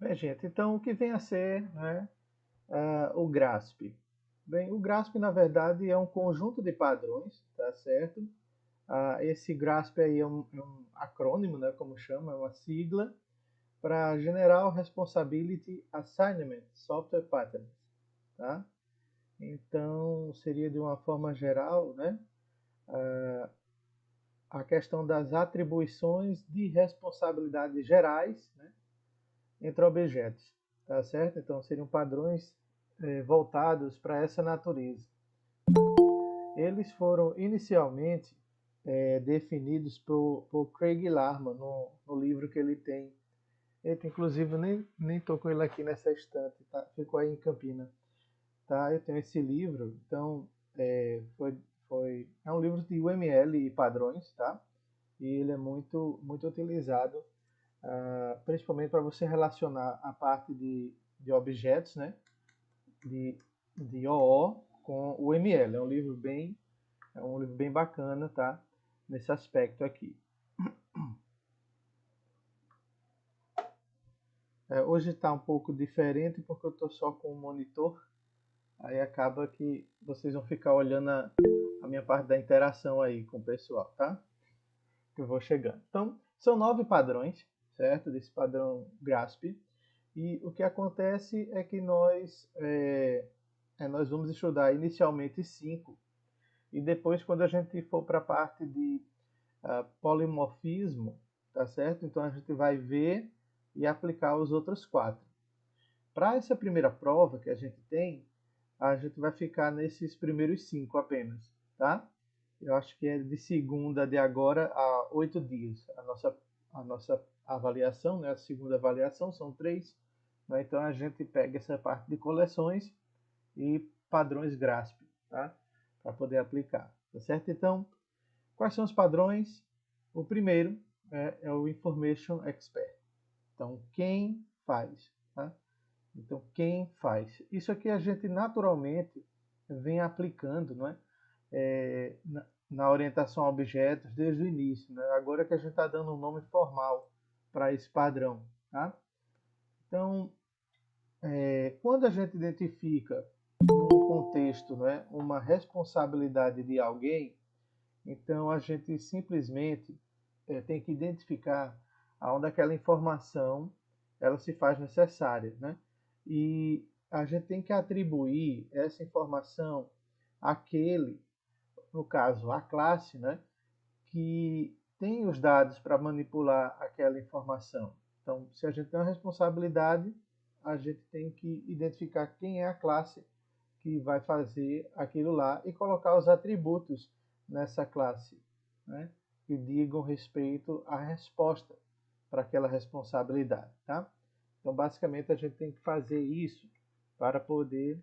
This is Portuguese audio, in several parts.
Bem, gente, então o que vem a ser, né, o GRASP? Bem, o GRASP, na verdade, é um conjunto de padrões, tá certo? Esse GRASP aí é um acrônimo, né, como chama, é uma sigla para General Responsibility Assignment Software Patterns, tá? Então, seria de uma forma geral, né, a questão das atribuições de responsabilidades gerais, né, entre objetos, tá certo? Então, seriam padrões voltados para essa natureza. Eles foram inicialmente definidos por Craig Larman no livro que ele tem. Eita, inclusive, nem tô com ele aqui nessa estante, tá? Ficou aí em Campina. Tá? Eu tenho esse livro, então é um livro de UML e padrões, tá? E ele é muito utilizado, principalmente para você relacionar a parte de objetos, né? De, de OO com o ML. É um livro bem bacana, tá? Nesse aspecto aqui. Hoje está um pouco diferente porque eu estou só com o monitor. Aí acaba que vocês vão ficar olhando a minha parte da interação aí com o pessoal, tá? Que eu vou chegando. Então, são 9 padrões, certo? Desse padrão GRASP. E o que acontece é que nós vamos estudar inicialmente 5. E depois, quando a gente for para a parte de polimorfismo, tá certo? Então a gente vai ver e aplicar os outros 4. Para essa primeira prova que a gente vai ficar nesses primeiros 5 apenas, tá? Eu acho que é de segunda de agora a 8 dias. A nossa avaliação, né? A segunda avaliação são 3. Né? Então a gente pega essa parte de coleções e padrões GRASP, tá? Para poder aplicar, tá certo? Então, quais são os padrões? O primeiro é o Information Expert. Então, quem faz? Tá? Então, quem faz? Isso aqui a gente naturalmente vem aplicando, não é? Na orientação a objetos desde o início. Né? Agora que a gente está dando um nome formal para esse padrão. Tá? Então, quando a gente identifica num contexto, não é, uma responsabilidade de alguém, então a gente simplesmente tem que identificar aonde aquela informação ela se faz necessária, né? E a gente tem que atribuir essa informação àquele, no caso, a classe, né? Que tem os dados para manipular aquela informação. Então, se a gente tem uma responsabilidade, a gente tem que identificar quem é a classe que vai fazer aquilo lá e colocar os atributos nessa classe, né, que digam respeito à resposta para aquela responsabilidade, tá? Então, basicamente, a gente tem que fazer isso para poder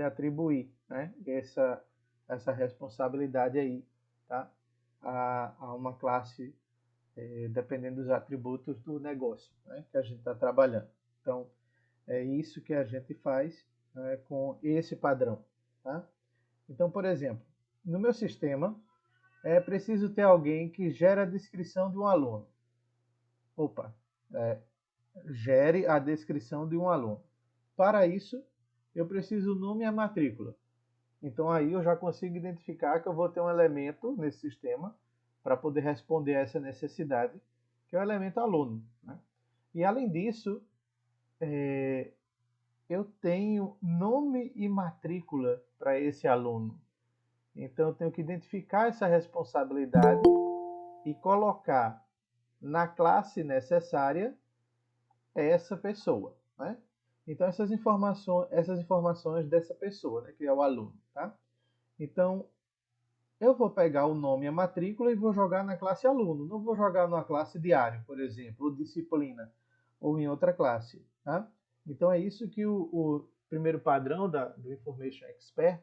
atribuir, né, essa responsabilidade aí, tá? A uma classe, dependendo dos atributos do negócio, né, que a gente está trabalhando. Então, é isso que a gente faz, né, com esse padrão. Tá? Então, por exemplo, no meu sistema, é preciso ter alguém que gere a descrição de um aluno. Opa, é, gere a descrição de um aluno. Para isso, eu preciso do nome e a matrícula. Então, aí eu já consigo identificar que eu vou ter um elemento nesse sistema para poder responder a essa necessidade, que é o elemento aluno. Né? E, além disso, eu tenho nome e matrícula para esse aluno. Então eu tenho que identificar essa responsabilidade e colocar na classe necessária essa pessoa. Né? Então essas informações dessa pessoa, né, que é o aluno. Tá? Então eu vou pegar o nome e a matrícula e vou jogar na classe aluno. Não vou jogar na classe diário, por exemplo, ou disciplina, ou em outra classe. Tá? Então é isso que o primeiro padrão do Information Expert,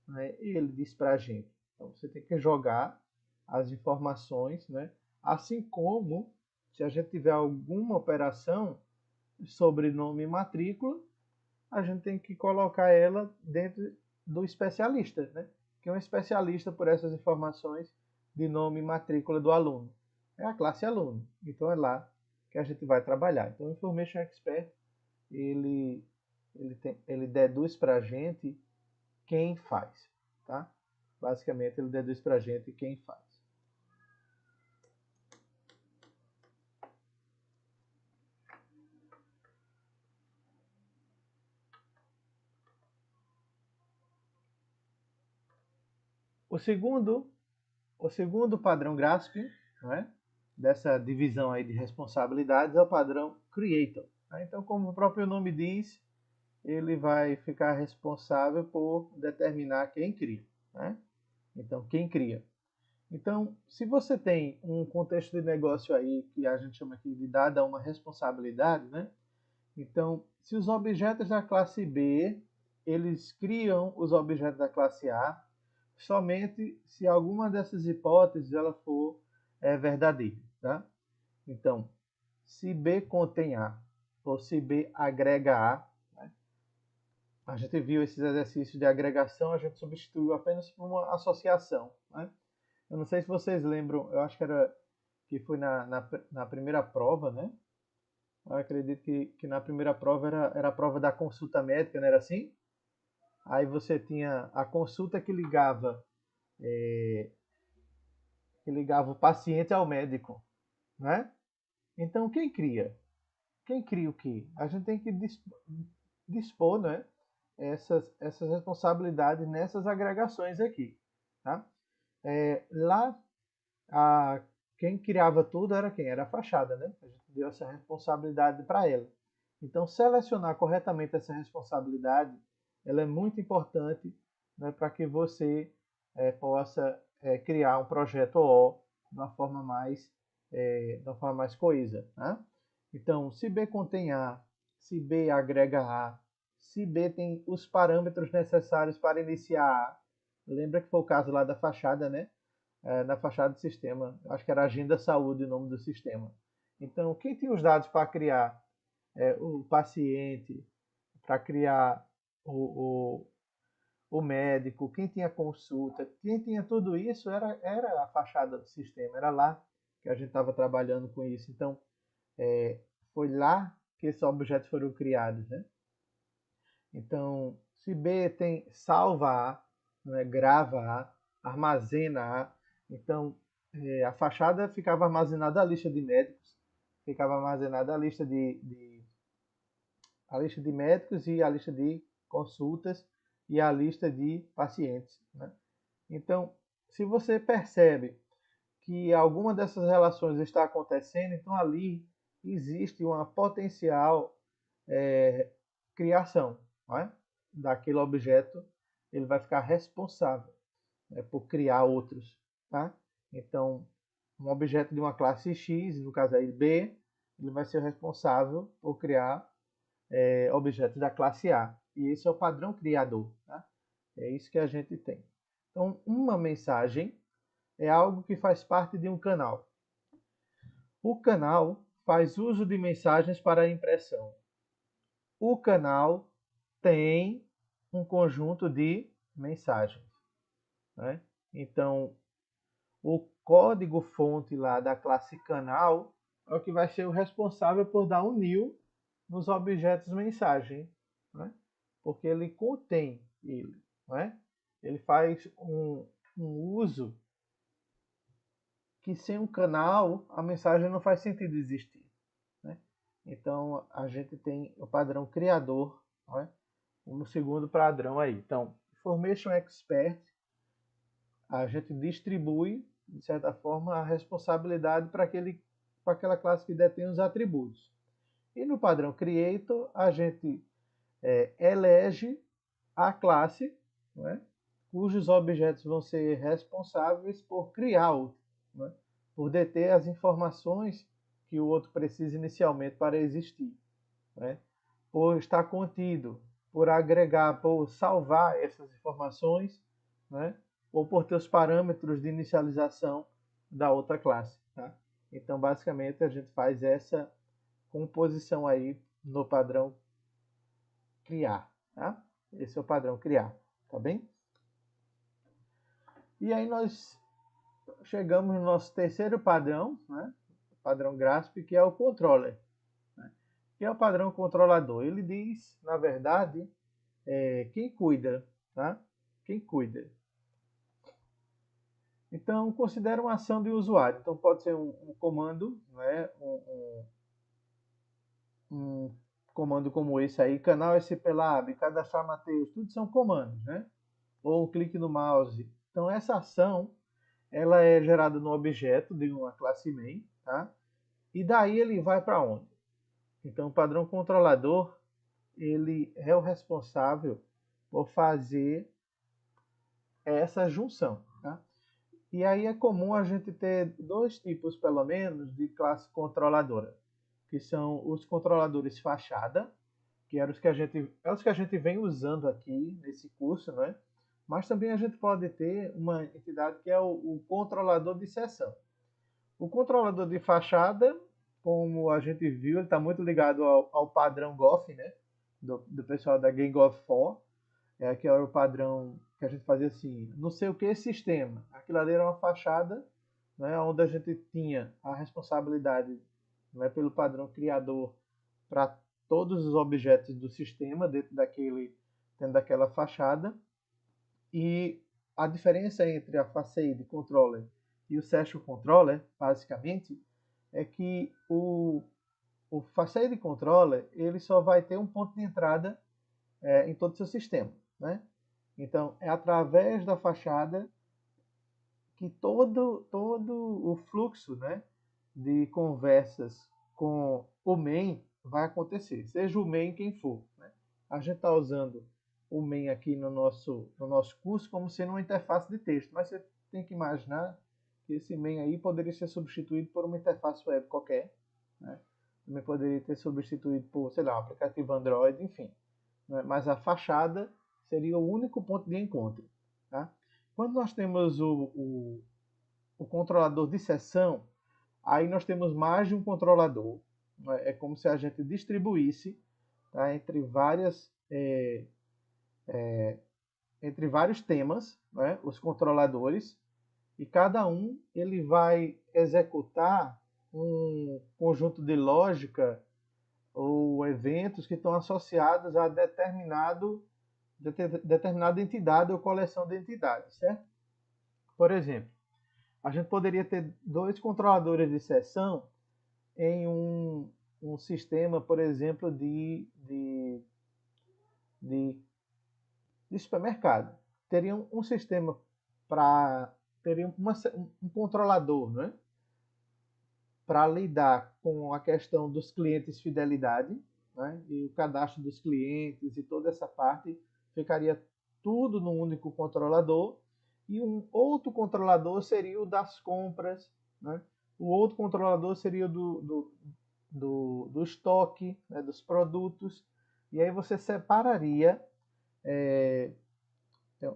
né, ele diz para a gente. Então você tem que jogar as informações, né, assim como se a gente tiver alguma operação sobre nome e matrícula, a gente tem que colocar ela dentro do especialista, né, que é um especialista por essas informações de nome e matrícula do aluno. É a classe aluno. Então é lá que a gente vai trabalhar. Então, o Information Expert, ele deduz para a gente quem faz, tá? Basicamente, ele deduz para a gente quem faz. O segundo padrão GRASP, não é? Dessa divisão aí de responsabilidades, é o padrão Creator. Tá? Então, como o próprio nome diz, ele vai ficar responsável por determinar quem cria. Né? Então, quem cria. Então, se você tem um contexto de negócio aí que a gente chama aqui de dada uma responsabilidade, né? Então, se os objetos da classe B, eles criam os objetos da classe A, somente se alguma dessas hipóteses ela for verdadeira, tá? Então, se B contém A, ou se B agrega A, né? A gente viu esses exercícios de agregação, a gente substituiu apenas por uma associação, né? Eu não sei se vocês lembram, eu acho que foi na primeira prova, né? Eu acredito que na primeira prova era a prova da consulta médica, não era assim? Aí você tinha a consulta que ligava o paciente ao médico, né? Então quem cria? Quem cria o quê? A gente tem que dispor, né? Essas responsabilidades nessas agregações aqui, tá? Lá quem criava tudo era quem? Era a fachada, né? A gente deu essa responsabilidade para ela. Então, selecionar corretamente essa responsabilidade, ela é muito importante, né, para que você possa criar um projeto O de uma forma mais coesa. Né? Então, se B contém A, se B agrega A, se B tem os parâmetros necessários para iniciar A, lembra que foi o caso lá da fachada, né? Na fachada do sistema. Acho que era Agenda Saúde o nome do sistema. Então, quem tinha os dados para criar o paciente, para criar o médico, quem tinha consulta, quem tinha tudo isso era a fachada do sistema, era lá que a gente estava trabalhando com isso. Então, foi lá que esses objetos foram criados. Né? Então, se B tem salva A, né, grava A, armazena A, então a fachada ficava armazenada a lista de médicos, ficava armazenada a lista de médicos e a lista de consultas e a lista de pacientes. Né? Então, se você percebe que alguma dessas relações está acontecendo, então ali existe uma potencial criação, não é? Daquele objeto, ele vai ficar responsável, né, por criar outros. Tá? Então, um objeto de uma classe X, no caso aí B, ele vai ser responsável por criar objetos da classe A. E esse é o padrão criador. Tá? É isso que a gente tem. Então, uma mensagem é algo que faz parte de um canal. O canal faz uso de mensagens para a impressão. O canal tem um conjunto de mensagens. Né? Então, o código-fonte lá da classe canal é o que vai ser o responsável por dar um new nos objetos mensagem, né? Porque ele contém ele. Né? Ele faz um uso que sem um canal a mensagem não faz sentido existir. Né? Então a gente tem o padrão criador, né? No segundo padrão aí. Então, Information Expert, a gente distribui, de certa forma, a responsabilidade para aquela classe que detém os atributos. E no padrão Creator, a gente elege a classe, né, cujos objetos vão ser responsáveis por criar outro, né, por deter as informações que o outro precisa inicialmente para existir, né, por estar contido, por agregar, por salvar essas informações, né, ou por ter os parâmetros de inicialização da outra classe. Tá? Então, basicamente, a gente faz essa composição aí no padrão criar. Tá? Esse é o padrão criar, tá bem? E aí nós chegamos no nosso terceiro padrão, né? padrão GRASP, que é o controller, né? Que é o padrão controlador. Ele diz, na verdade, quem cuida, tá? Quem cuida. Então, considera uma ação de usuário. Então, pode ser um comando, né? Um comando como esse aí, canal SPLab, cadastrar Mateus, tudo são comandos, né? Ou um clique no mouse. Então, essa ação, ela é gerada no objeto de uma classe main, tá? E daí ele vai para onde? Então, o padrão controlador, ele é o responsável por fazer essa junção, tá? E aí é comum a gente ter dois tipos, pelo menos, de classe controladora, que são os controladores fachada, que eram os que a gente vem usando aqui nesse curso, né? Mas também a gente pode ter uma entidade que é o controlador de seção. O controlador de fachada, como a gente viu, ele está muito ligado ao padrão GOF, né? Do pessoal da GameGOF4, que era o padrão que a gente fazia assim, não sei o que sistema. Aquilo ali era uma fachada, né, onde a gente tinha a responsabilidade, né, pelo padrão criador para todos os objetos do sistema dentro daquela fachada. E a diferença entre a Facade Controller e o Session Controller, basicamente, é que o Facade Controller ele só vai ter um ponto de entrada em todo o seu sistema, né? Então, é através da fachada que todo o fluxo, né, de conversas com o main vai acontecer, seja o main quem for, né? A gente está usando o main aqui no nosso curso como sendo uma interface de texto, mas você tem que imaginar que esse main aí poderia ser substituído por uma interface web qualquer, né? Também poderia ter substituído por, sei lá, um aplicativo Android, enfim, né? Mas a fachada seria o único ponto de encontro, tá? Quando nós temos o controlador de seção, aí nós temos mais de um controlador, né? É como se a gente distribuísse, tá, entre vários temas, né, os controladores, e cada um ele vai executar um conjunto de lógica ou eventos que estão associados a determinada entidade ou coleção de entidades, certo? Por exemplo, a gente poderia ter dois controladores de seção em um sistema, por exemplo, de, de supermercado. Teriam um sistema para. Teria um controlador, né? Para lidar com a questão dos clientes fidelidade, né? E o cadastro dos clientes e toda essa parte ficaria tudo num único controlador. E um outro controlador seria o das compras, né? O outro controlador seria do estoque, né? Dos produtos. E aí você separaria. Tem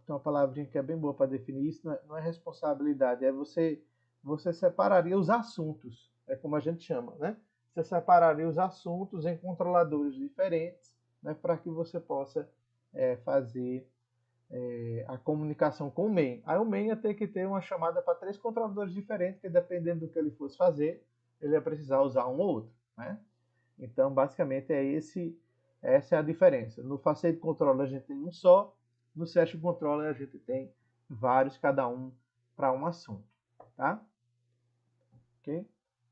uma palavrinha que é bem boa para definir isso, não é responsabilidade, você separaria os assuntos, é como a gente chama, né? Você separaria os assuntos em controladores diferentes, né, para que você possa fazer a comunicação com o main. Aí o main ia ter que ter uma chamada para 3 controladores diferentes, que dependendo do que ele fosse fazer, ele ia precisar usar um ou outro, né? Então, basicamente, essa é a diferença. No Facade Controller a gente tem um só, no Session Controller a gente tem vários, cada um para um assunto, tá? Ok?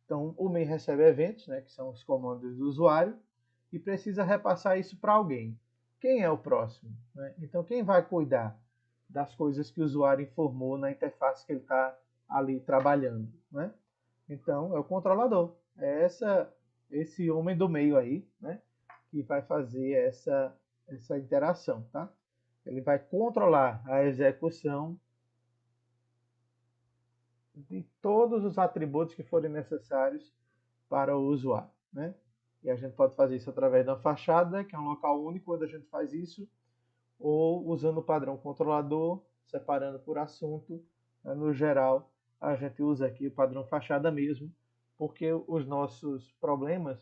Então, o main recebe eventos, né, que são os comandos do usuário, e precisa repassar isso para alguém. Quem é o próximo? Né? Então, quem vai cuidar das coisas que o usuário informou na interface que ele está ali trabalhando? Né? Então, é o controlador. É esse homem do meio aí, né, que vai fazer essa interação, tá? Ele vai controlar a execução de todos os atributos que forem necessários para o usuário, né? E a gente pode fazer isso através da fachada, que é um local único onde a gente faz isso, ou usando o padrão controlador, separando por assunto. No geral, a gente usa aqui o padrão fachada mesmo, porque os nossos problemas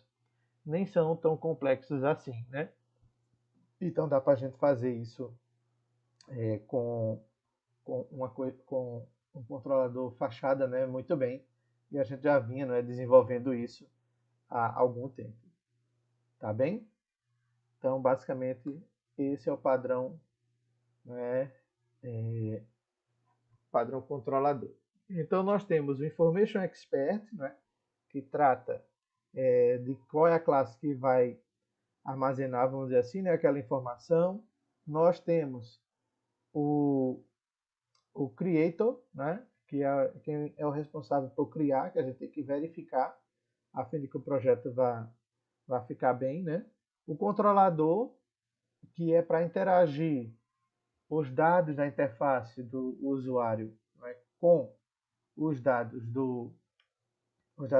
nem são tão complexos assim, né? Então dá para a gente fazer isso com um controlador fachada, né, muito bem, e a gente já vinha, né, desenvolvendo isso há algum tempo. Tá bem? Então, basicamente, esse é o padrão, né, padrão controlador. Então, nós temos o Information Expert, né, que trata de qual é a classe que vai armazenar, vamos dizer assim, né, aquela informação. Nós temos o Creator, né, que é quem é o responsável por criar, que a gente tem que verificar, a fim de que o projeto vá ficar bem, né? O controlador, que é para interagir os dados da interface do usuário, né, com os dados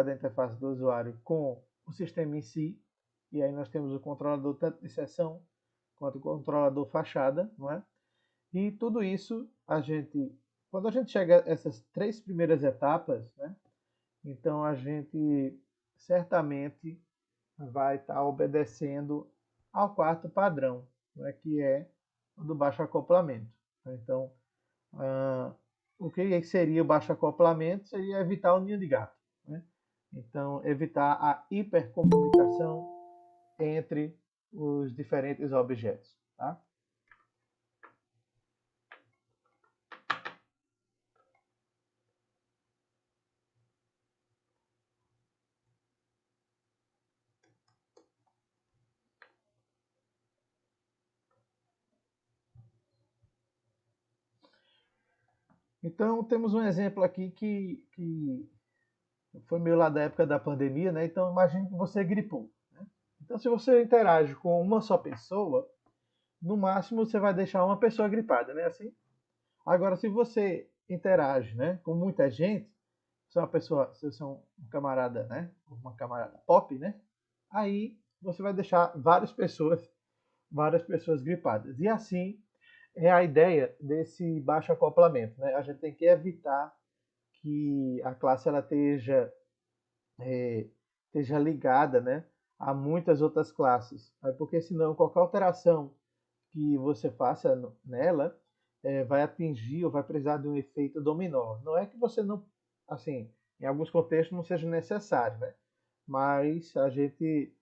da interface do usuário com o sistema em si. E aí nós temos o controlador tanto de sessão quanto o controlador fachada, não é? E tudo isso quando a gente chega a essas três primeiras etapas, né? Então a gente certamente vai estar obedecendo ao quarto padrão, né, que é o do baixo acoplamento. Então, o que seria o baixo acoplamento? Seria evitar o ninho de gato. Né? Então, evitar a hipercomunicação entre os diferentes objetos. Tá? Então, temos um exemplo aqui que foi meio lá da época da pandemia, né? Então, imagine que você gripou. Né? Então, se você interage com uma só pessoa, no máximo você vai deixar uma pessoa gripada, né? Assim. Agora, se você interage, né, com muita gente, se é uma pessoa, se você é um camarada, né, uma camarada pop, né, aí você vai deixar várias pessoas gripadas. E assim é a ideia desse baixo acoplamento, né? A gente tem que evitar que a classe ela esteja ligada, né, a muitas outras classes, porque senão qualquer alteração que você faça nela vai atingir ou vai precisar de um efeito dominó. Não é que você não, assim, em alguns contextos não seja necessário, né? Mas a gente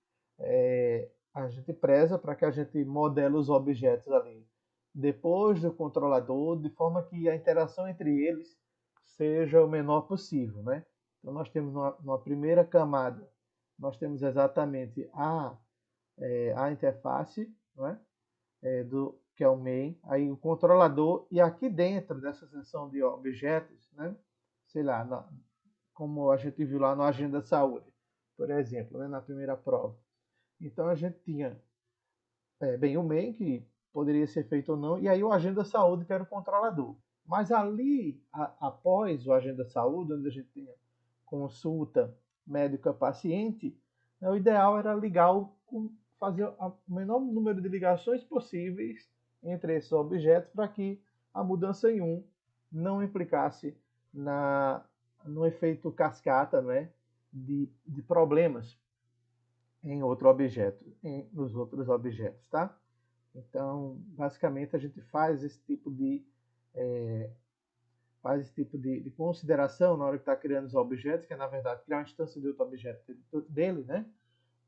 preza para que a gente modele os objetos ali depois do controlador, de forma que a interação entre eles seja o menor possível, né? Então nós temos numa primeira camada, nós temos exatamente a interface, não é? Que é o main, aí o controlador, e aqui dentro dessa seção de objetos, né? Sei lá, como a gente viu lá no Agenda Saúde, por exemplo, né? Na primeira prova. Então a gente tinha o main, que poderia ser feito ou não, e aí o Agenda Saúde, que era o controlador. Mas ali, após o Agenda Saúde, onde a gente tinha consulta médica-paciente, né, o ideal era fazer o menor número de ligações possíveis entre esses objetos para que a mudança em um não implicasse no efeito cascata, né, de problemas em outro objeto, nos outros objetos, tá? Então, basicamente, a gente faz esse tipo de consideração na hora que está criando os objetos, que é, na verdade, criar uma instância de outro objeto dele, né?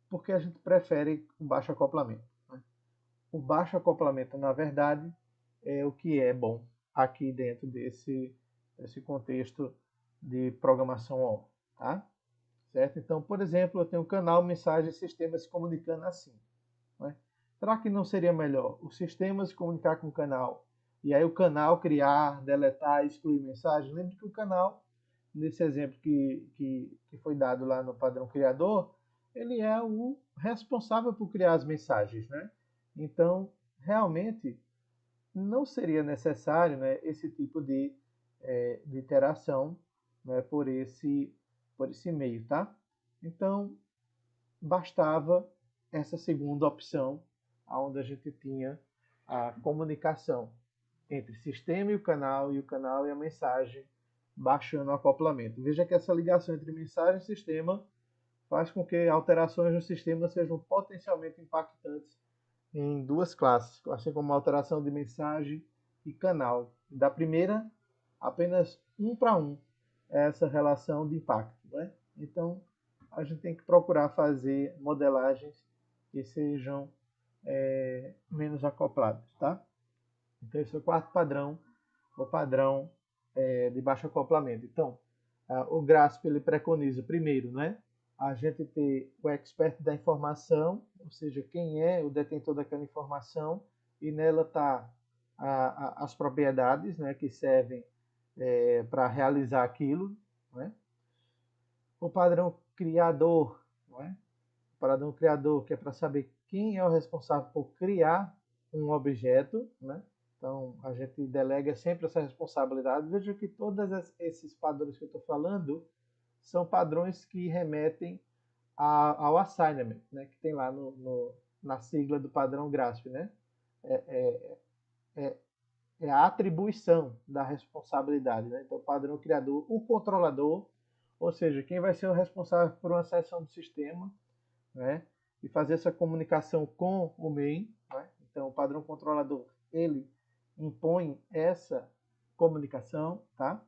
Porque a gente prefere o baixo acoplamento. Né? O baixo acoplamento, na verdade, é o que é bom aqui dentro desse contexto de programação ON, tá? Certo? Então, por exemplo, eu tenho um canal, mensagem e sistema se comunicando assim. Né? Será que não seria melhor o sistema se comunicar com o canal e aí o canal criar, deletar, excluir mensagem? Lembre que o canal, nesse exemplo que foi dado lá no padrão criador, ele é o responsável por criar as mensagens. Né? Então, realmente, não seria necessário, né, esse tipo de interação, né, por esse meio. Tá? Então, bastava essa segunda opção, onde a gente tinha a comunicação entre sistema e o canal e a mensagem baixando o acoplamento. Veja que essa ligação entre mensagem e sistema faz com que alterações no sistema sejam potencialmente impactantes em duas classes, assim como a alteração de mensagem e canal. Da primeira, apenas 1 para 1 essa relação de impacto. né? Então, a gente tem que procurar fazer modelagens que sejam menos acopladas, tá? Então, esse é o quarto padrão, o padrão de baixo acoplamento. Então, o GRASP ele preconiza primeiro, né, a gente ter o expert da informação, ou seja, quem é o detentor daquela informação, e nela está as propriedades, né, que servem para realizar aquilo, né? O padrão criador, não é? O padrão criador, que é para saber quem é o responsável por criar um objeto, né? Então, a gente delega sempre essa responsabilidade. Veja que todos esses padrões que eu estou falando são padrões que remetem ao assignment, né? Que tem lá na sigla do padrão GRASP, né? É, é, é a atribuição da responsabilidade, né? Então, o padrão criador, o controlador, ou seja, quem vai ser o responsável por uma seção do sistema, né? E fazer essa comunicação com o main, né? Então, o padrão controlador, ele impõe essa comunicação, tá?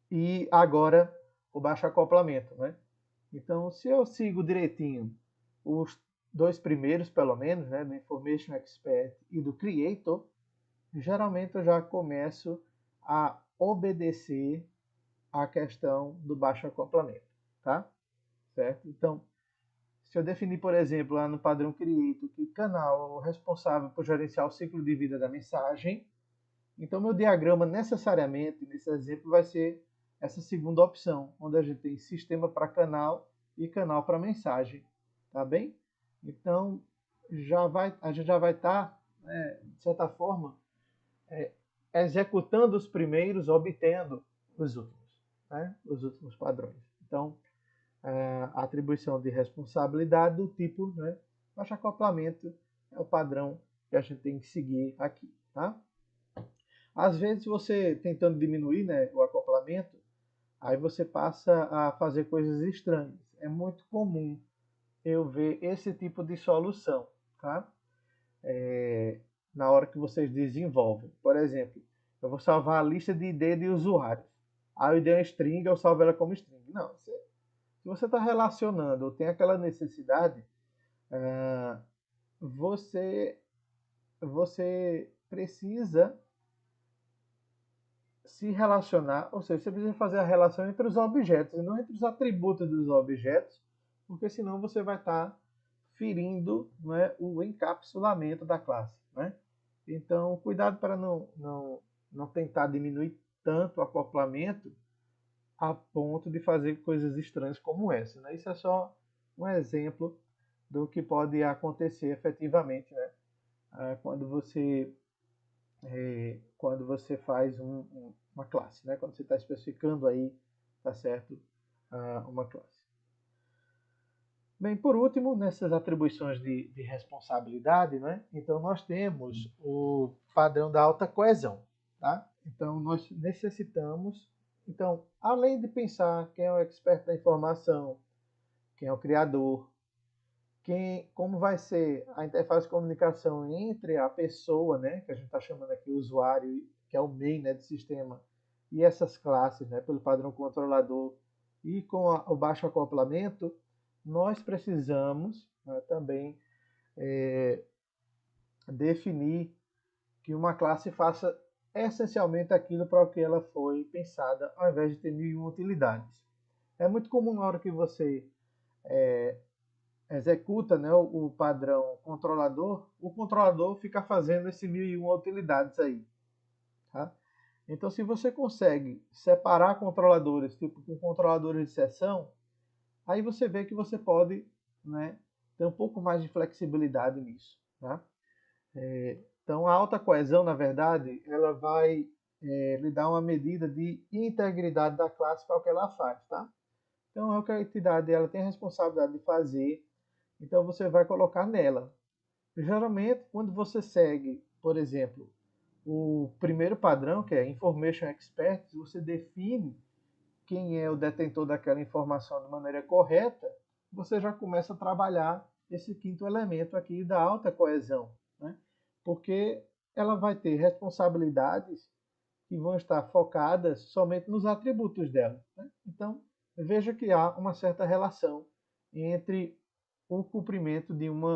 E agora, o baixo acoplamento, né? Então, se eu sigo direitinho os dois primeiros, pelo menos, né? Do Information Expert e do Creator, geralmente eu já começo a obedecer à questão do baixo acoplamento, tá? Certo? Então, se eu definir, por exemplo, lá no padrão Creator, que canal é o responsável por gerenciar o ciclo de vida da mensagem, então meu diagrama necessariamente, nesse exemplo, vai ser essa segunda opção, onde a gente tem sistema para canal e canal para mensagem, tá bem? Então, a gente já vai estar, de certa forma, executando os primeiros, obtendo os últimos, né? Os últimos padrões. Então, a atribuição de responsabilidade do tipo, né, baixo acoplamento é o padrão que a gente tem que seguir aqui, tá? Às vezes você tentando diminuir, né, o acoplamento, aí você passa a fazer coisas estranhas. É muito comum eu ver esse tipo de solução, tá? Na hora que vocês desenvolvem. Por exemplo, eu vou salvar a lista de ID de usuários. Aí eu dei uma string, eu salvo ela como string. Não, se você está relacionando ou tem aquela necessidade, você, você precisa se relacionar, ou seja, você precisa fazer a relação entre os objetos e não entre os atributos dos objetos, porque senão você vai estar ferindo, né, o encapsulamento da classe, né? Então, cuidado para não tentar diminuir tanto o acoplamento a ponto de fazer coisas estranhas como essa, né? Isso é só um exemplo do que pode acontecer efetivamente, né? Quando você faz uma classe, né? Quando você está especificando aí, tá certo, uma classe. Bem, por último, nessas atribuições de responsabilidade, né? Então nós temos o padrão da alta coesão, tá? Então nós necessitamos, então, além de pensar quem é o expert da informação, quem é o criador, como vai ser a interface de comunicação entre a pessoa, né, que a gente está chamando aqui o usuário, que é o main, né, do sistema, e essas classes, né, pelo padrão controlador, e com o baixo acoplamento, nós precisamos, né, também definir que uma classe faça essencialmente aquilo para o que ela foi pensada, ao invés de ter 1001 utilidades. É muito comum na hora que você executa, né, o padrão controlador, o controlador fica fazendo esse 1001 utilidades aí. Tá? Então, se você consegue separar controladores, tipo com controladores de sessão, aí você vê que você pode, né, ter um pouco mais de flexibilidade nisso. Tá? Então, a alta coesão, na verdade, ela vai lhe dar uma medida de integridade da classe para o que ela faz. Tá? Então, é o que a entidade ela tem a responsabilidade de fazer. Então você vai colocar nela. Geralmente, quando você segue, por exemplo, o primeiro padrão, que é Information Expert, você define quem é o detentor daquela informação de maneira correta, você já começa a trabalhar esse quinto elemento aqui da alta coesão, né? Porque ela vai ter responsabilidades que vão estar focadas somente nos atributos dela, né? Então, veja que há uma certa relação entre o cumprimento de um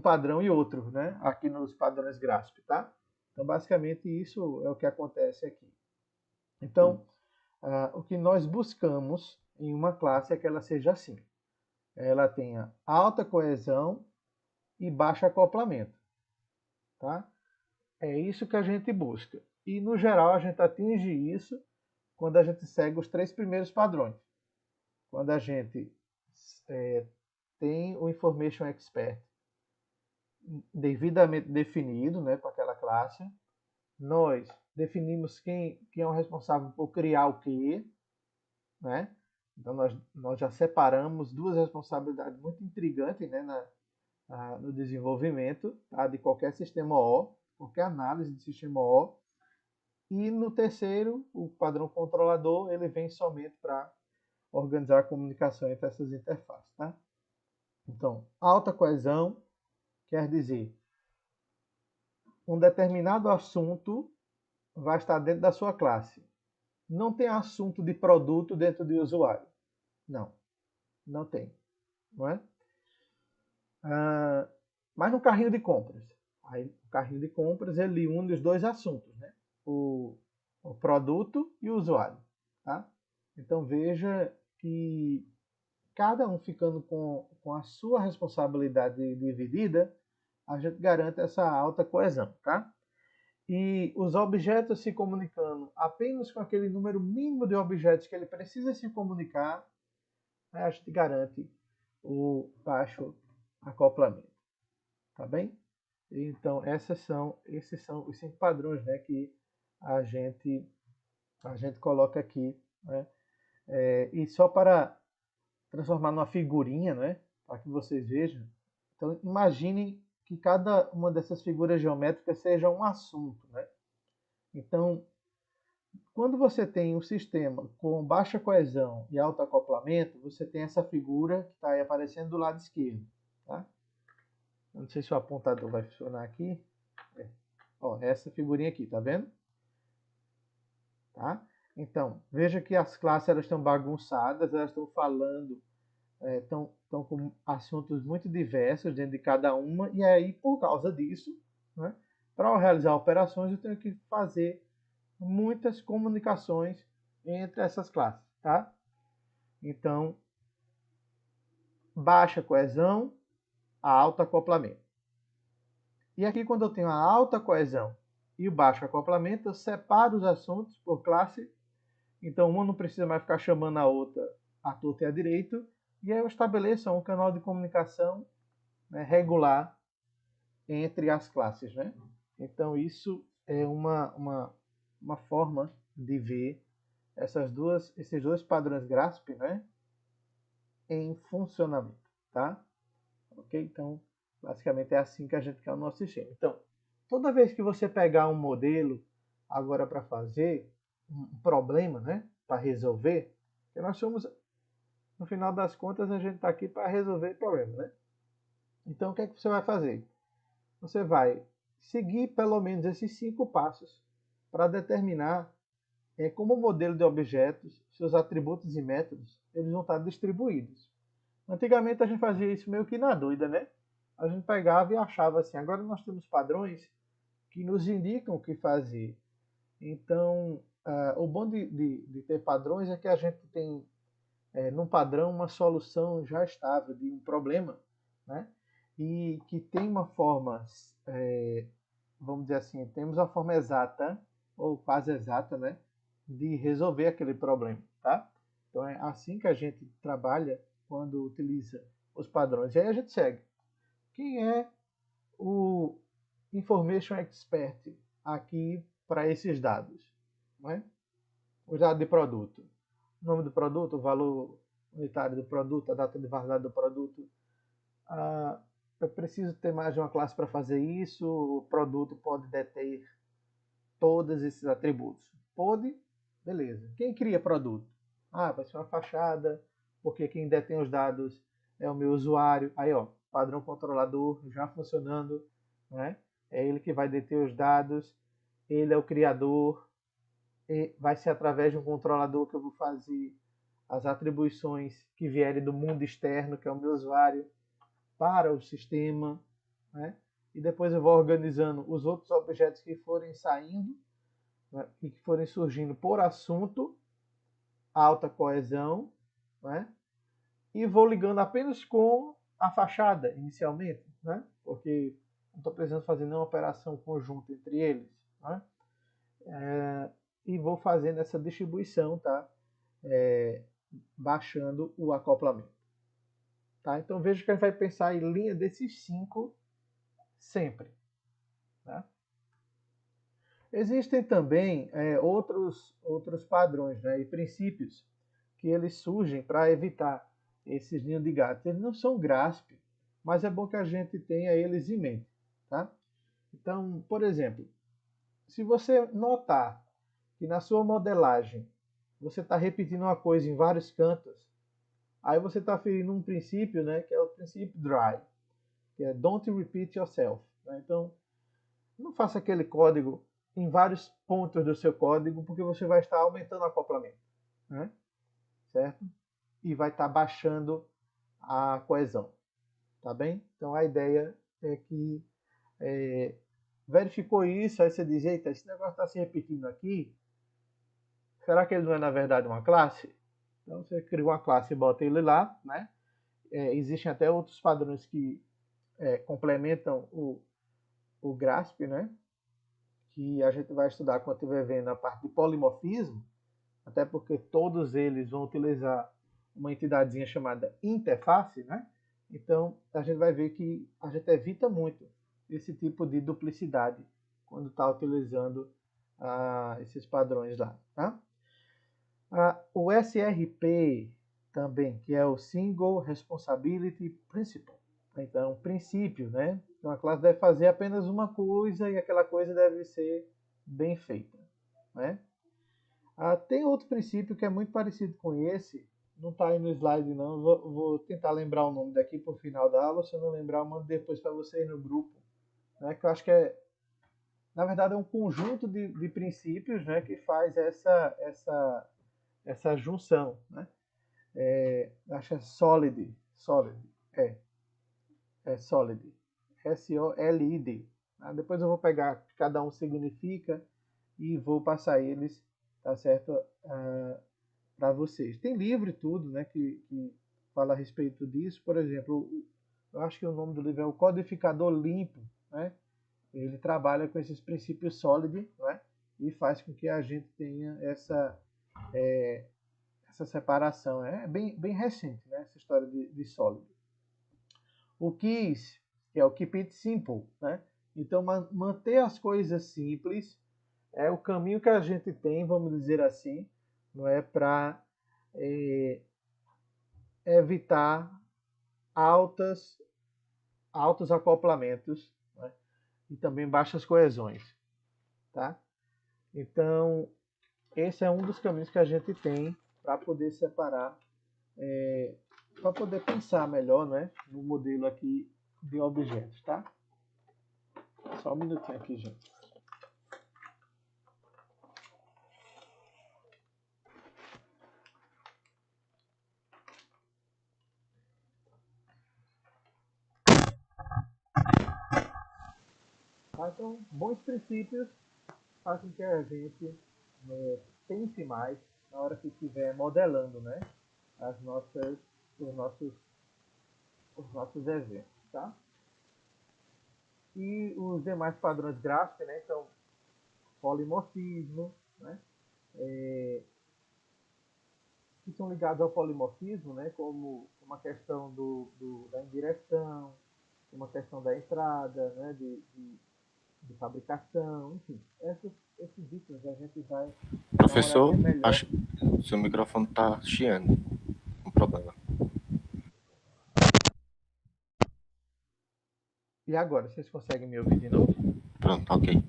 padrão e outro, né? Aqui nos padrões GRASP, tá? Então, basicamente, isso é o que acontece aqui. Então, o que nós buscamos em uma classe é que ela seja assim. Ela tenha alta coesão e baixo acoplamento, tá? É isso que a gente busca. E, no geral, a gente atinge isso quando a gente segue os 3 primeiros padrões. Quando a gente tem o Information Expert devidamente definido, né, para aquela classe, nós definimos quem é o responsável por criar o quê, né? Então nós já separamos duas responsabilidades muito intrigantes, né, no desenvolvimento, tá, de qualquer sistema O, qualquer análise de sistema O. E no terceiro, o padrão controlador, ele vem somente para organizar a comunicação entre essas interfaces, tá? Então, alta coesão quer dizer um determinado assunto vai estar dentro da sua classe. Não tem assunto de produto dentro de usuário. Não, não tem. Não é? Mas no carrinho de compras. Aí, o carrinho de compras ele une os dois assuntos, né? O produto e o usuário. Tá? Então veja que cada um ficando com a sua responsabilidade dividida, a gente garante essa alta coesão. Tá? E os objetos se comunicando apenas com aquele número mínimo de objetos que ele precisa se comunicar, a gente garante o baixo acoplamento. Tá bem? Então, esses são os 5 padrões, né, que a gente coloca aqui. Né? E só para transformar numa figurinha, né, para que vocês vejam. Então, imaginem que cada uma dessas figuras geométricas seja um assunto. Né? Então, quando você tem um sistema com baixa coesão e alto acoplamento, você tem essa figura que está aí aparecendo do lado esquerdo. Tá? Não sei se o apontador vai funcionar aqui. Ó, essa figurinha aqui, tá vendo? Tá? Então, veja que as classes elas estão bagunçadas, elas estão falando, estão com assuntos muito diversos dentro de cada uma, e aí, por causa disso, né, para realizar operações, eu tenho que fazer muitas comunicações entre essas classes, tá? Então, baixa coesão, alto acoplamento. E aqui, quando eu tenho a alta coesão e o baixo acoplamento, eu separo os assuntos por classe. Então, uma não precisa mais ficar chamando a outra à torta e à direita. E aí eu estabeleço um canal de comunicação, né, regular entre as classes. Né? Então, isso é uma forma de ver esses dois padrões GRASP, né, em funcionamento. Tá? Ok? Então, basicamente é assim que a gente quer o nosso sistema. Então, toda vez que você pegar um modelo agora para fazer um problema, né, para resolver, porque nós somos, no final das contas, a gente está aqui para resolver problema, né? Então, o que é que você vai fazer? Você vai seguir pelo menos esses 5 passos para determinar como o modelo de objetos, seus atributos e métodos, eles vão estar distribuídos. Antigamente a gente fazia isso meio que na doida, né? A gente pegava e achava assim, agora nós temos padrões que nos indicam o que fazer. Então, o bom de ter padrões é que a gente tem, num padrão, uma solução já estável de um problema, né? E que tem uma forma, vamos dizer assim, temos uma forma exata, ou quase exata, né? De resolver aquele problema, tá? Então, é assim que a gente trabalha quando utiliza os padrões. E aí a gente segue. Quem é o Information Expert aqui para esses dados? Não é? Os dados de produto. O nome do produto, o valor unitário do produto, a data de validade do produto. Eu preciso ter mais de uma classe para fazer isso. O produto pode deter todos esses atributos. Pode, beleza. Quem cria produto? Vai ser uma fachada, porque quem detém os dados é o meu usuário. Aí, ó, padrão controlador já funcionando, né? É ele que vai deter os dados, ele é o criador, vai ser através de um controlador que eu vou fazer as atribuições que vierem do mundo externo, que é o meu usuário, para o sistema, né? E depois eu vou organizando os outros objetos que forem saindo, né? E que forem surgindo por assunto, alta coesão, né? E vou ligando apenas com a fachada inicialmente, né? Porque não estou precisando fazer nenhuma operação conjunta entre eles, né? E vou fazendo essa distribuição, tá? Baixando o acoplamento. Tá? Então veja que a gente vai pensar em linha desses 5 sempre. Tá? Existem também outros padrões, né, e princípios que eles surgem para evitar esses ninhos de gato. Eles não são GRASP, mas é bom que a gente tenha eles em mente. Tá? Então, por exemplo, se você notar que na sua modelagem você está repetindo uma coisa em vários cantos, aí você está ferindo um princípio, né, que é o princípio DRY, que é Don't Repeat Yourself. Né? Então, não faça aquele código em vários pontos do seu código, porque você vai estar aumentando o acoplamento, né? Certo? E vai estar baixando a coesão, tá bem? Então a ideia é que verificou isso, aí você diz, eita, esse negócio está se repetindo aqui, será que ele não é na verdade uma classe? Então você cria uma classe e bota ele lá, né? Existem até outros padrões que complementam o GRASP, né? Que a gente vai estudar quando estiver vendo a parte de polimorfismo, até porque todos eles vão utilizar uma entidadezinha chamada interface, né? Então a gente vai ver que a gente evita muito esse tipo de duplicidade quando está utilizando esses padrões lá, tá? O SRP também, que é o Single Responsibility Principle. Então, princípio, né? Então, a classe deve fazer apenas uma coisa e aquela coisa deve ser bem feita, né? Tem outro princípio que é muito parecido com esse, não está aí no slide não, vou tentar lembrar o nome daqui para o final da aula, se eu não lembrar eu mando depois para vocês no grupo, né? Que eu acho que na verdade é um conjunto de princípios, né, que faz essa junção, né? Acho que é Solid, Solid, SOLID. Depois eu vou pegar o que cada um significa e vou passar eles, tá certo, para vocês. Tem livro e tudo, né, que fala a respeito disso. Por exemplo, eu acho que o nome do livro é O Codificador Limpo, né? Ele trabalha com esses princípios sólidos, né? E faz com que a gente tenha essa separação. É bem recente, né? Essa história de sólido. O KISS, que é o Keep It Simple, né? Então, manter as coisas simples é o caminho que a gente tem, vamos dizer assim, não é, para evitar altos acoplamentos, né? E também baixas coesões, tá? Então, esse é um dos caminhos que a gente tem para poder separar, para poder pensar melhor, né, no modelo aqui de objetos, tá? Só um minutinho aqui, gente. Então, bons princípios fazem que a gente pense mais na hora que estiver modelando, né, as nossas, os nossos eventos, tá? E os demais padrões gráficos, né, então polimorfismo, né, que são ligados ao polimorfismo, né, como uma questão da indireção, uma questão da entrada, né, de fabricação, enfim, esses itens a gente vai dar uma Professor, olhadinha melhor. acho que seu microfone está chiando. Um problema. E agora, vocês conseguem me ouvir de novo? Pronto, ok.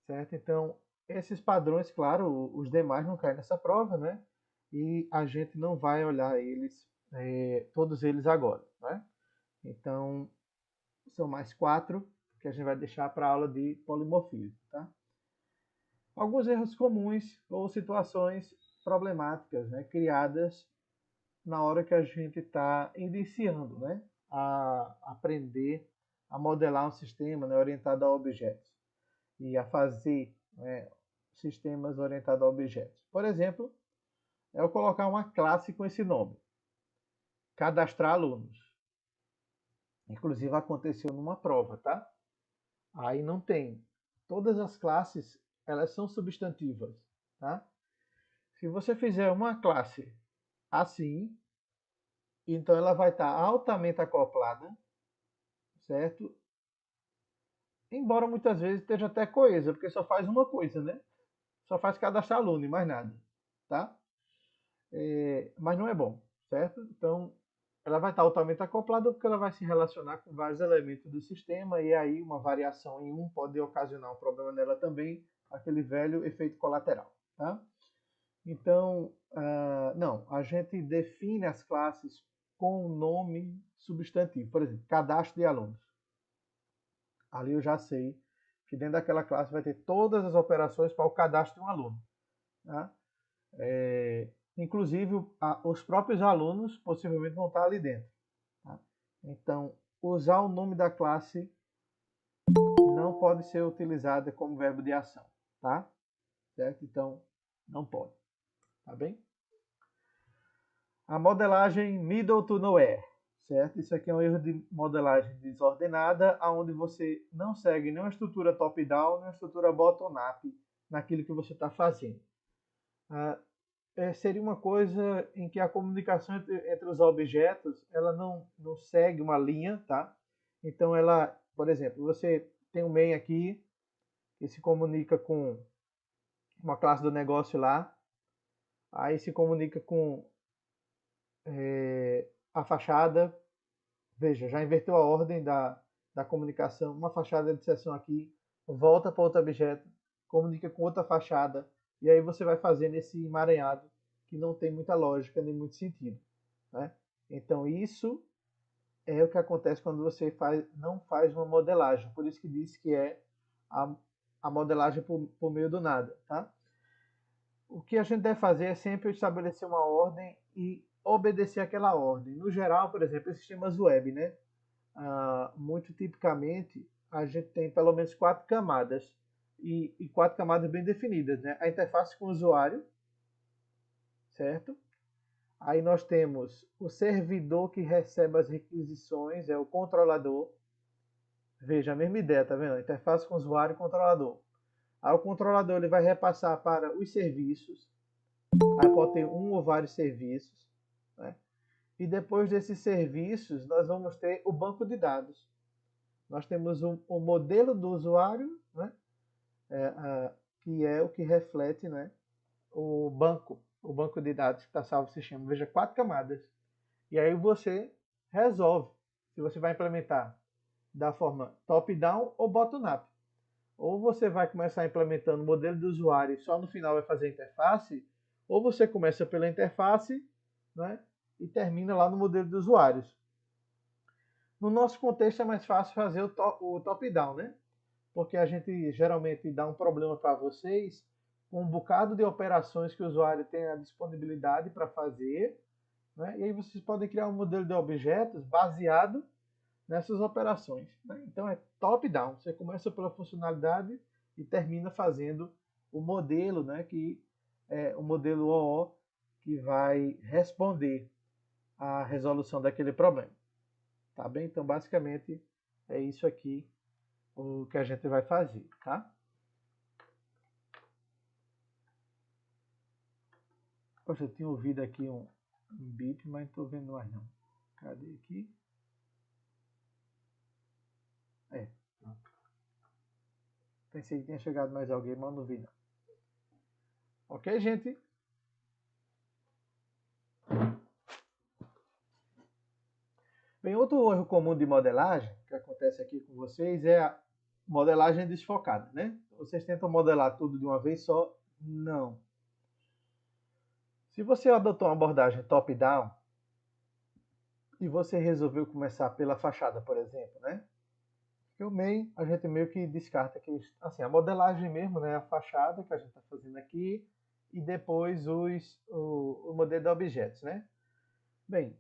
Certo? Então, esses padrões, claro, os demais não caem nessa prova, né? E a gente não vai olhar eles, todos eles agora, né? Então, são mais 4 que a gente vai deixar para a aula de polimorfismo, tá? alguns erros comuns ou situações problemáticas, né, criadas na hora que a gente está iniciando, né, a aprender a modelar um sistema, né, orientado a objetos e a fazer, né, sistemas orientados a objetos. Por exemplo, eu colocar uma classe com esse nome, cadastrar alunos. Inclusive aconteceu numa prova, tá? Aí não tem. Todas as classes, elas são substantivas, tá? Se você fizer uma classe assim, então ela vai estar altamente acoplada, certo? Embora muitas vezes esteja até coesa, porque só faz uma coisa, né? Só faz cadastrar aluno e mais nada, tá? Mas não é bom, certo? Então, ela vai estar altamente acoplada porque ela vai se relacionar com vários elementos do sistema e aí uma variação em um pode ocasionar um problema nela também, aquele velho efeito colateral, tá? Então, não, a gente define as classes com um nome substantivo. Por exemplo, cadastro de alunos. Ali eu já sei que dentro daquela classe vai ter todas as operações para o cadastro de um aluno. Tá? Inclusive, os próprios alunos possivelmente vão estar ali dentro. Tá? Então, usar o nome da classe não pode ser utilizado como verbo de ação. Tá? Certo? Então, não pode. Tá bem? A modelagem middle to nowhere, certo? Isso aqui é um erro de modelagem desordenada, onde você não segue nenhuma estrutura top-down, nem uma estrutura bottom-up naquilo que você está fazendo. Seria uma coisa em que a comunicação entre os objetos, ela não segue uma linha, tá? Então, ela, por exemplo, você tem um main aqui, que se comunica com uma classe do negócio lá, aí se comunica com a fachada. Veja, já inverteu a ordem da comunicação. Uma fachada de seção aqui, volta para outro objeto, comunica com outra fachada, e aí você vai fazendo esse emaranhado que não tem muita lógica nem muito sentido. Né? Então isso é o que acontece quando você não faz uma modelagem. Por isso que diz que é a modelagem por meio do nada. Tá? O que a gente deve fazer é sempre estabelecer uma ordem e obedecer aquela ordem. No geral, por exemplo, sistemas web, né? Muito tipicamente, a gente tem pelo menos 4 camadas e 4 camadas bem definidas, né? A interface com o usuário, certo? Aí nós temos o servidor que recebe as requisições, é o controlador. Veja, a mesma ideia, tá vendo? Interface com o usuário e controlador. Aí o controlador ele vai repassar para os serviços. Aí pode ter um ou vários serviços, né? E depois desses serviços, nós vamos ter o banco de dados. Nós temos o modelo do usuário, né? Que é o que reflete, né? o banco de dados que está salvo no sistema. Veja, 4 camadas. E aí você resolve se você vai implementar da forma top-down ou bottom-up. Ou você vai começar implementando o modelo do usuário e só no final vai fazer a interface, ou você começa pela interface, né? E termina lá no modelo de usuários. No nosso contexto é mais fácil fazer o top-down, né? Porque a gente geralmente dá um problema para vocês com um bocado de operações que o usuário tem a disponibilidade para fazer, né? E aí vocês podem criar um modelo de objetos baseado nessas operações. Né? Então é top-down. Você começa pela funcionalidade e termina fazendo o modelo, né? Que é o modelo OO que vai responder à resolução daquele problema. Tá bem? Então, basicamente, é isso aqui o que a gente vai fazer, tá? Poxa, eu tinha ouvido aqui um bip, mas não estou vendo mais não. Cadê aqui? Pronto. Pensei que tinha chegado mais alguém, mas não vi não. Ok, gente? Bem, outro erro comum de modelagem que acontece aqui com vocês é a modelagem desfocada, né? Vocês tentam modelar tudo de uma vez só? Não. Se você adotou uma abordagem top-down e você resolveu começar pela fachada, por exemplo, né? Porque o main a gente meio que descarta que assim, a modelagem mesmo, né, a fachada que a gente está fazendo aqui e depois o modelo de objetos, né? Bem,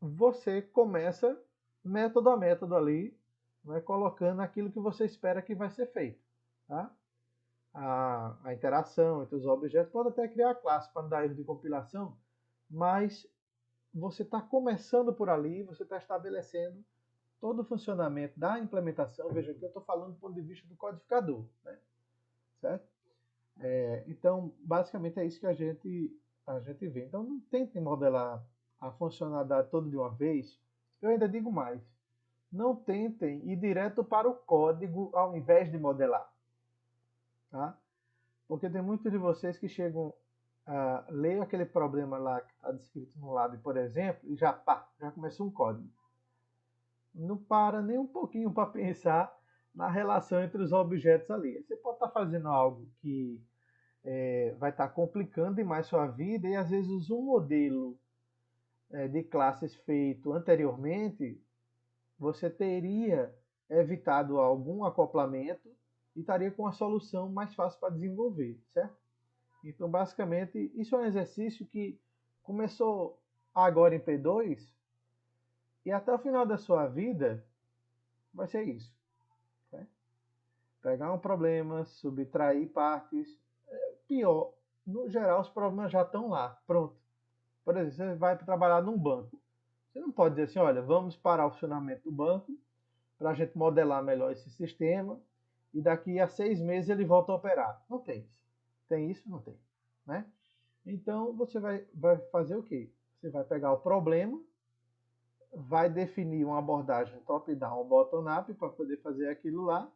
você começa método a método ali, né, colocando aquilo que você espera que vai ser feito, tá? A interação entre os objetos, pode até criar classe para não dar erro de compilação, mas você está começando por ali, você está estabelecendo todo o funcionamento da implementação. Veja que eu estou falando do ponto de vista do codificador, né? Certo? Então, basicamente é isso que a gente vê. Então, não tente modelar a funcionalidade toda de uma vez. Eu ainda digo mais. Não tentem ir direto para o código ao invés de modelar. Tá? Porque tem muitos de vocês que chegam a ler aquele problema lá que está descrito no lab, por exemplo, e já começou um código. Não para nem um pouquinho para pensar na relação entre os objetos ali. Você pode estar fazendo algo que vai estar complicando demais sua vida e às vezes um modelo de classes feito anteriormente, você teria evitado algum acoplamento e estaria com a solução mais fácil para desenvolver, certo? Então, basicamente, isso é um exercício que começou agora em P2 e até o final da sua vida vai ser isso. Né? Pegar um problema, subtrair partes. Pior, no geral, os problemas já estão lá, pronto. Por exemplo, você vai trabalhar num banco. Você não pode dizer assim, olha, vamos parar o funcionamento do banco para a gente modelar melhor esse sistema e daqui a 6 meses ele volta a operar. Não tem isso. Tem isso? Não tem. Né? Então, você vai fazer o quê? Você vai pegar o problema, vai definir uma abordagem top-down ou bottom-up para poder fazer aquilo lá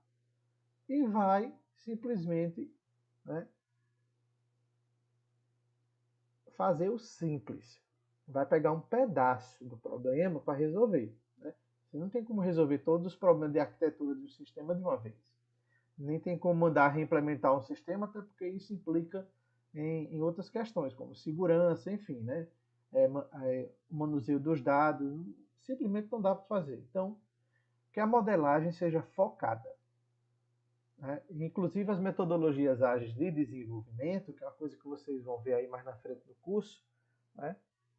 e vai simplesmente, né, fazer o simples. Vai pegar um pedaço do problema para resolver. Né? Você não tem como resolver todos os problemas de arquitetura do sistema de uma vez. Nem tem como mandar reimplementar um sistema, até porque isso implica em outras questões, como segurança, enfim, né? O manuseio dos dados, simplesmente não dá para fazer. Então, que a modelagem seja focada. Né? Inclusive as metodologias ágeis de desenvolvimento, que é uma coisa que vocês vão ver aí mais na frente do curso, né?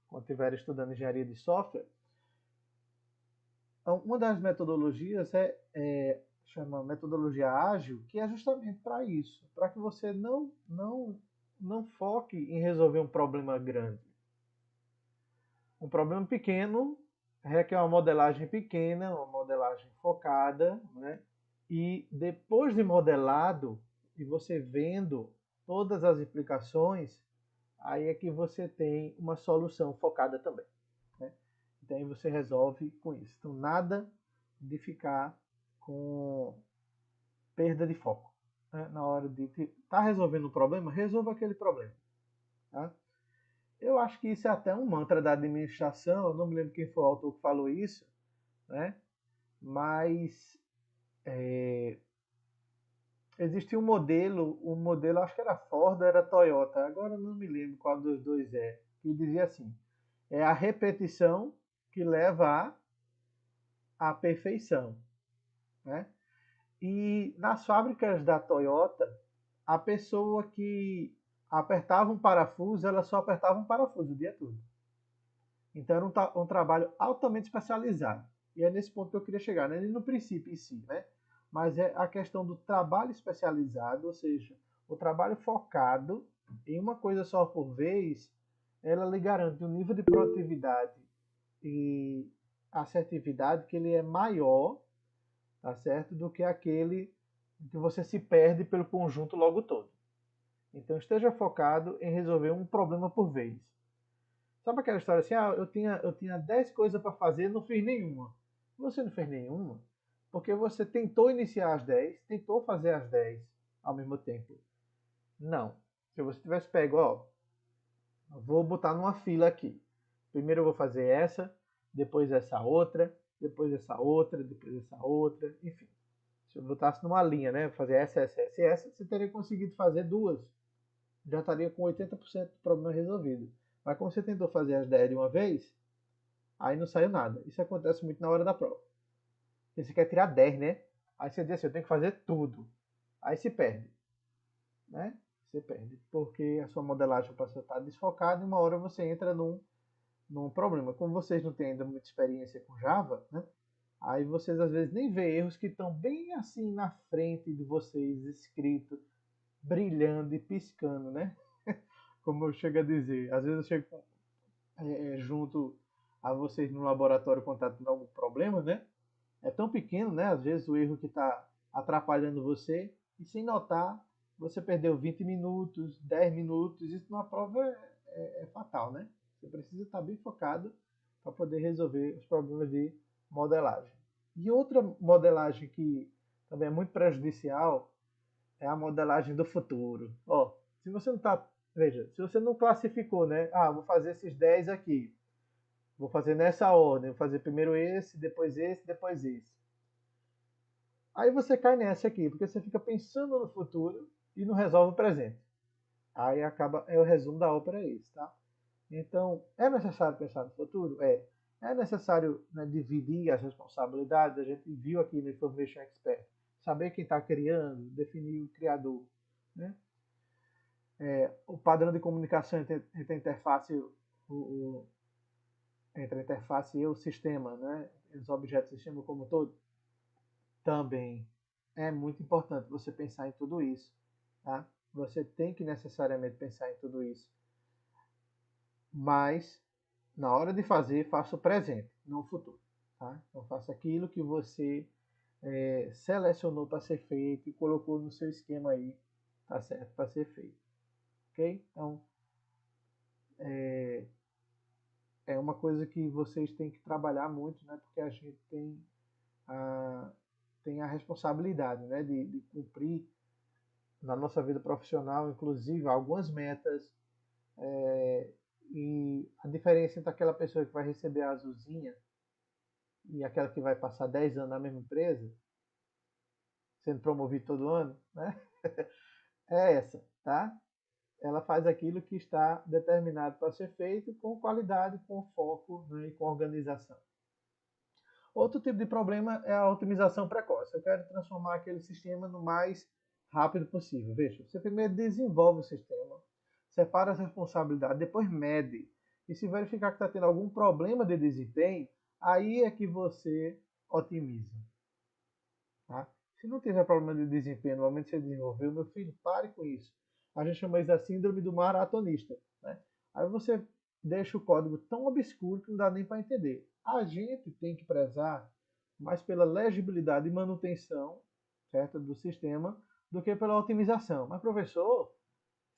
Quando estiverem estudando engenharia de software. Então, uma das metodologias chama metodologia ágil, que é justamente para isso, para que você não foque em resolver um problema grande. Um problema pequeno requer uma modelagem pequena, uma modelagem focada, né? E depois de modelado, e você vendo todas as implicações, aí é que você tem uma solução focada também. Né? Então aí você resolve com isso. Então nada de ficar com perda de foco. Né? Na hora de estar resolvendo um problema, resolva aquele problema. Tá? Eu acho que isso é até um mantra da administração, eu não me lembro quem foi o autor que falou isso, né? Mas existia um modelo, acho que era Ford ou era Toyota, agora não me lembro qual dos dois que dizia assim, é a repetição que leva à perfeição. Né? E nas fábricas da Toyota, a pessoa que apertava um parafuso, ela só apertava um parafuso o dia todo. Então era um trabalho altamente especializado. E é nesse ponto que eu queria chegar, né? No princípio em si, né? Mas é a questão do trabalho especializado, ou seja, o trabalho focado em uma coisa só por vez, ela lhe garante um nível de produtividade e assertividade que ele é maior, tá certo, do que aquele que você se perde pelo conjunto logo todo. Então esteja focado em resolver um problema por vez. Sabe aquela história assim, eu tinha 10 coisas para fazer, não fiz nenhuma. Você não fez nenhuma porque você tentou iniciar as 10, tentou fazer as 10 ao mesmo tempo. Não. Se você tivesse pego, ó, vou botar numa fila aqui. Primeiro eu vou fazer essa, depois essa outra, depois essa outra, depois essa outra, enfim. Se eu botasse numa linha, né, fazer essa, você teria conseguido fazer duas. Já estaria com 80% do problema resolvido. Mas como você tentou fazer as 10 de uma vez, aí não saiu nada. Isso acontece muito na hora da prova. Porque você quer tirar 10, né? Aí você diz assim, eu tenho que fazer tudo. Aí se perde, né? Você perde, porque a sua modelagem passa a estar desfocada e uma hora você entra num problema. Como vocês não têm ainda muita experiência com Java, né? Aí vocês às vezes nem vê erros que estão bem assim na frente de vocês, escrito, brilhando e piscando, né? Como eu chego a dizer. Às vezes eu chego junto a vocês no laboratório quando está tendo algum problema, né? É tão pequeno, né? Às vezes o erro que está atrapalhando você e sem notar você perdeu 20 minutos, 10 minutos. Isso numa prova é fatal, né? Você precisa estar bem focado para poder resolver os problemas de modelagem. E outra modelagem que também é muito prejudicial é a modelagem do futuro. Ó, se você não está, veja, se você não classificou, né? Ah, vou fazer esses 10 aqui. Vou fazer nessa ordem, vou fazer primeiro esse, depois esse, depois esse. Aí você cai nessa aqui, porque você fica pensando no futuro e não resolve o presente. Aí acaba, é o resumo da ópera é esse, tá? Então, é necessário pensar no futuro? É. É necessário, né, dividir as responsabilidades, a gente viu aqui no Information Expert. Saber quem está criando, definir o criador. Né? O padrão de comunicação entre a interface, entre a interface e o sistema, né? Os objetos do sistema como um todo, também é muito importante você pensar em tudo isso. Tá? Você tem que necessariamente pensar em tudo isso. Mas, na hora de fazer, faça o presente, não o futuro. Tá? Então, faça aquilo que você selecionou para ser feito e colocou no seu esquema aí, tá certo, para ser feito. Ok? Então, é uma coisa que vocês têm que trabalhar muito, né? Porque a gente tem a responsabilidade, né? De cumprir na nossa vida profissional, inclusive, algumas metas. E a diferença entre aquela pessoa que vai receber a azulzinha e aquela que vai passar 10 anos na mesma empresa, sendo promovido todo ano, né? É essa, tá? Ela faz aquilo que está determinado para ser feito com qualidade, com foco, né, e com organização. Outro tipo de problema é a otimização precoce. Eu quero transformar aquele sistema no mais rápido possível. Veja, você primeiro desenvolve o sistema, separa as responsabilidades, depois mede. E se verificar que está tendo algum problema de desempenho, aí é que você otimiza. Tá? Se não tiver problema de desempenho no momento que você desenvolveu, meu filho, pare com isso. A gente chama isso da síndrome do maratonista. Né? Aí você deixa o código tão obscuro que não dá nem para entender. A gente tem que prezar mais pela legibilidade e manutenção, certo, do sistema do que pela otimização. Mas, professor,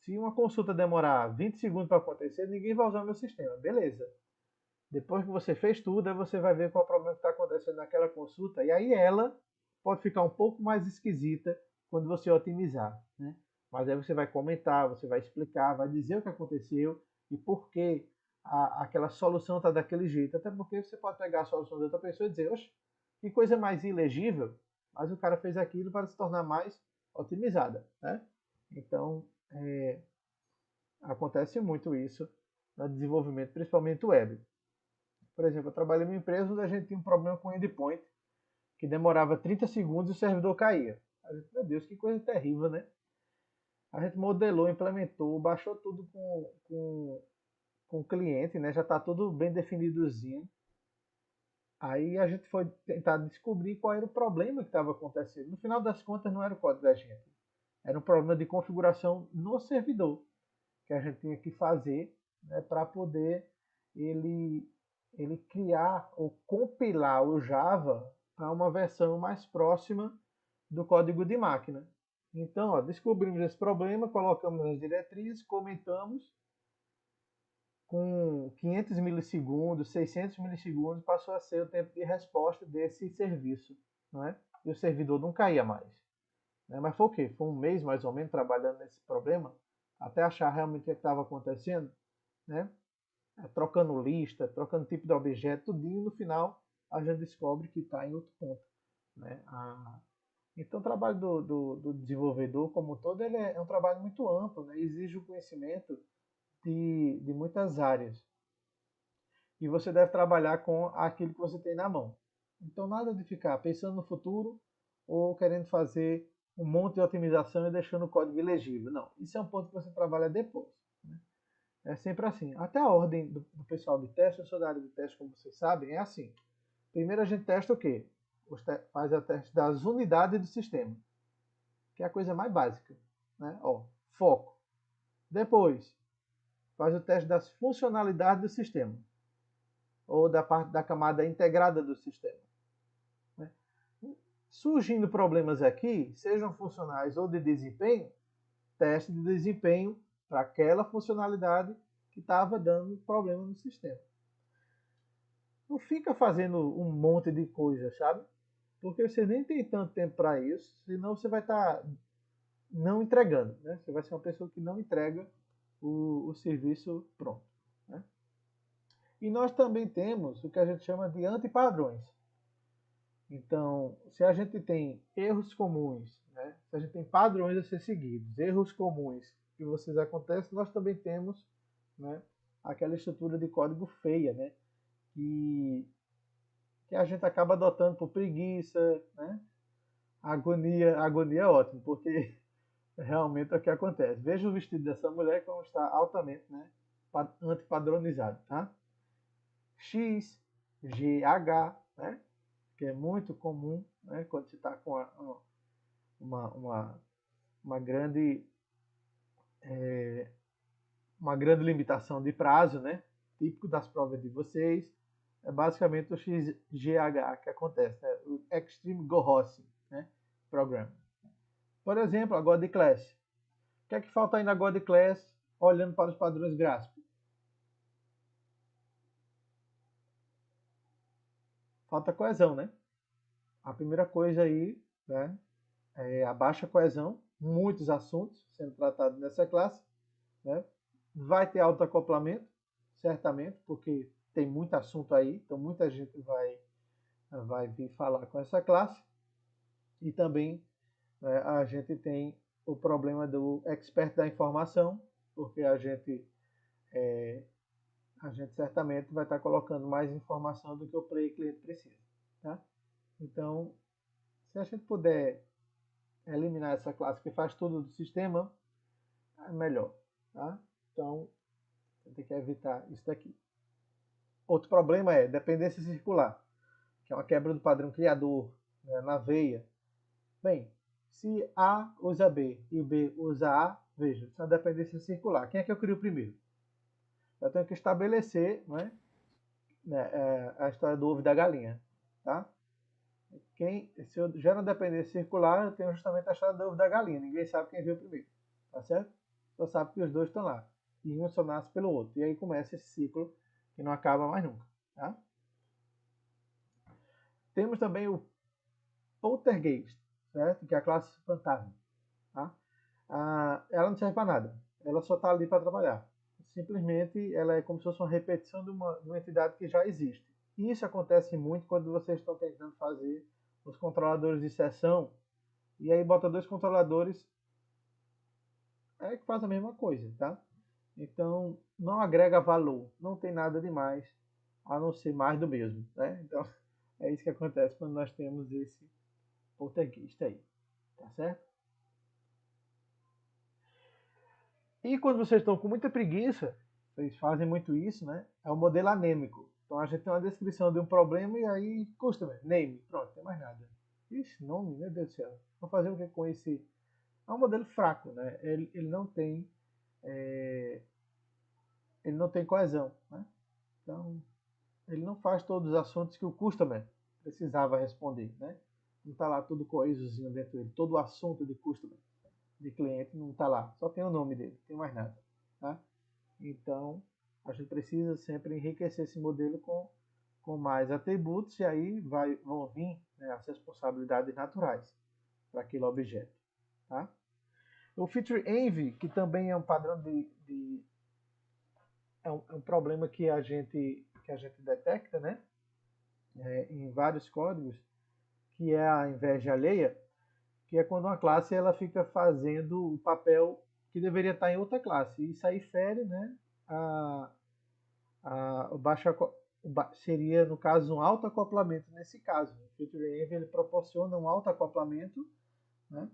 se uma consulta demorar 20 segundos para acontecer, ninguém vai usar o meu sistema. Beleza. Depois que você fez tudo, aí você vai ver qual é o problema que está acontecendo naquela consulta. E aí ela pode ficar um pouco mais esquisita quando você otimizar. Né? Mas aí você vai comentar, você vai explicar, vai dizer o que aconteceu e por que aquela solução está daquele jeito. Até porque você pode pegar a solução de outra pessoa e dizer, oxe, que coisa mais ilegível, mas o cara fez aquilo para se tornar mais otimizada. Né? Então, acontece muito isso no desenvolvimento, principalmente web. Por exemplo, eu trabalhei em uma empresa onde a gente tinha um problema com endpoint, que demorava 30 segundos e o servidor caía. A gente, meu Deus, que coisa terrível, né? A gente modelou, implementou, baixou tudo com o cliente, né? Já está tudo bem definidozinho. Aí a gente foi tentar descobrir qual era o problema que estava acontecendo. No final das contas, não era o código da gente. Era um problema de configuração no servidor, que a gente tinha que fazer, né, para poder ele, ele criar ou compilar o Java para uma versão mais próxima do código de máquina. Então, ó, descobrimos esse problema, colocamos as diretrizes, comentamos, com 500 milissegundos, 600 milissegundos, passou a ser o tempo de resposta desse serviço. Não é? E o servidor não caía mais. Né? Mas foi o quê? Foi um mês mais ou menos trabalhando nesse problema, até achar realmente o que estava acontecendo, né? Trocando lista, trocando tipo de objeto, tudinho, no final a gente descobre que está em outro ponto. Né? Então o trabalho do desenvolvedor como um todo ele é um trabalho muito amplo, né? Exige o conhecimento de muitas áreas. E você deve trabalhar com aquilo que você tem na mão. Então nada de ficar pensando no futuro ou querendo fazer um monte de otimização e deixando o código ilegível. Não, isso é um ponto que você trabalha depois. Né? É sempre assim. Até a ordem do pessoal de teste, eu sou da área de teste, como vocês sabem, é assim. Primeiro a gente testa o quê? Faz o teste das unidades do sistema, que é a coisa mais básica. Né? Ó, foco. Depois, faz o teste das funcionalidades do sistema, ou da parte da camada integrada do sistema. Né? Surgindo problemas aqui, sejam funcionais ou de desempenho, teste de desempenho para aquela funcionalidade que estava dando problema no sistema. Não fica fazendo um monte de coisa, sabe? Porque você nem tem tanto tempo para isso, senão você vai estar não entregando. Né? Você vai ser uma pessoa que não entrega o serviço pronto. Né? E nós também temos o que a gente chama de antipadrões. Então, se a gente tem erros comuns, né? Se a gente tem padrões a ser seguidos, erros comuns que vocês acontecem, nós também temos, né, aquela estrutura de código feia, né? Que a gente acaba adotando por preguiça, né? Agonia é ótimo, porque realmente é o que acontece. Veja o vestido dessa mulher como está altamente, né, antipadronizado, tá? X, G, H, né? Que é muito comum, né, quando você está com uma grande uma grande limitação de prazo, né? Típico das provas de vocês, é basicamente o XGH que acontece, né? O Extreme Gohossing, né? Program. Por exemplo, a God Class. O que é que falta aí na God Class, olhando para os padrões gráficos? Falta coesão, né? A primeira coisa aí, né, é a baixa coesão, muitos assuntos sendo tratados nessa classe, né? Vai ter autoacoplamento, certamente, porque tem muito assunto aí, então muita gente vai vir falar com essa classe. E também, né, a gente tem o problema do expert da informação, porque a gente certamente vai estar colocando mais informação do que o player cliente precisa. Tá? Então, se a gente puder eliminar essa classe que faz tudo do sistema, é melhor. Tá? Então, tem que evitar isso daqui. Outro problema é dependência circular, que é uma quebra do padrão criador, né, na veia. Bem, se A usa B e B usa A, veja, isso é uma dependência circular. Quem é que eu crio primeiro? Eu tenho que estabelecer, a história do ovo e da galinha. Tá? Se eu gero uma dependência circular, eu tenho justamente a história do ovo e da galinha. Ninguém sabe quem veio primeiro. Tá certo? Só sabe que os dois estão lá. E um só nasce pelo outro. E aí começa esse ciclo que não acaba mais nunca. Tá? Temos também o poltergeist, certo? Que é a classe fantasma. Tá? Ela não serve para nada. Ela só está ali para trabalhar. Simplesmente ela é como se fosse uma repetição de uma entidade que já existe. E isso acontece muito quando vocês estão tentando fazer os controladores de sessão e aí bota dois controladores que faz a mesma coisa, tá? Então não agrega valor, não tem nada demais a não ser mais do mesmo, né? Então é isso que acontece quando nós temos esse poltergeist aí, tá certo? E quando vocês estão com muita preguiça, vocês fazem muito isso, né? É o modelo anêmico. Então a gente tem uma descrição de um problema e aí customer, name, pronto, não tem mais nada. Ixi, nome, meu Deus do céu. Vou fazer o que com esse? É um modelo fraco, né? É, ele não tem coesão, né? Então ele não faz todos os assuntos que o customer precisava responder, né? Não está lá tudo coesozinho dentro dele. Todo o assunto de customer, de cliente, não está lá. Só tem o nome dele, não tem mais nada, tá? Então, a gente precisa sempre enriquecer esse modelo com mais atributos e aí vão vir, né, as responsabilidades naturais para aquele objeto. Tá? O Feature Envy, que também é um padrão é um problema que a gente detecta, né, em vários códigos, que é a inveja alheia, que é quando uma classe ela fica fazendo o papel que deveria estar em outra classe. E isso aí fere, né, a, a, o baixo, seria, no caso, um autoacoplamento nesse caso. O Feature Env ele proporciona um autoacoplamento, né?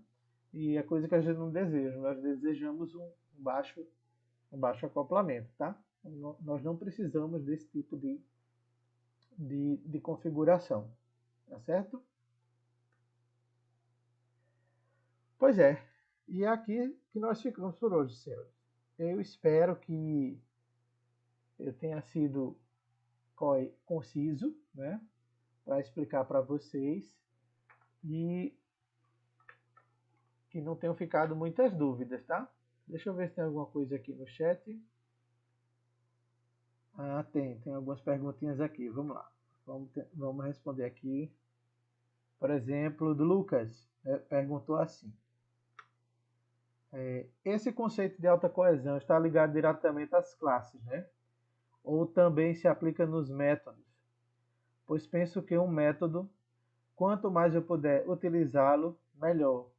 E é coisa que a gente não deseja. Nós desejamos um baixo acoplamento, tá? Nós não precisamos desse tipo de configuração, tá certo? Pois é, e é aqui que nós ficamos por hoje, senhores. Eu espero que eu tenha sido conciso, né, para explicar para vocês e que não tenham ficado muitas dúvidas, tá? Deixa eu ver se tem alguma coisa aqui no chat. Ah, tem algumas perguntinhas aqui, vamos lá. Vamos responder aqui. Por exemplo, do Lucas, perguntou assim. Esse conceito de alta coesão está ligado diretamente às classes, né? Ou também se aplica nos métodos? Pois penso que um método, quanto mais eu puder utilizá-lo, melhor.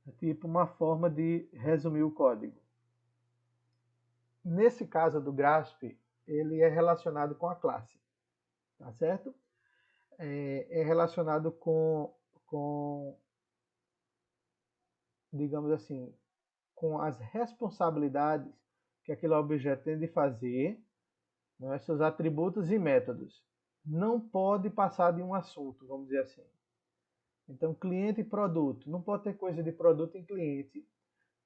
É tipo uma forma de resumir o código. Nesse caso do Grasp, ele é relacionado com a classe, tá certo? É relacionado com, digamos assim, com as responsabilidades que aquele objeto tem de fazer, né, seus atributos e métodos. Não pode passar de um assunto, vamos dizer assim. Então, cliente e produto. Não pode ter coisa de produto em cliente,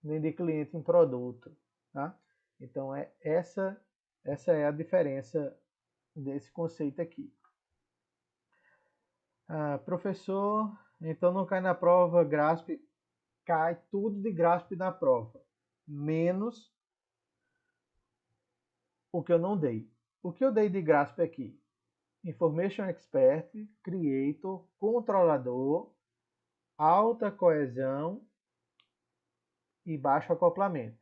nem de cliente em produto. Tá? Então, essa é a diferença desse conceito aqui. Professor, então não cai na prova Grasp. Cai tudo de Grasp na prova, menos o que eu não dei. O que eu dei de Grasp aqui? Information Expert, Creator, Controlador, alta coesão e baixo acoplamento.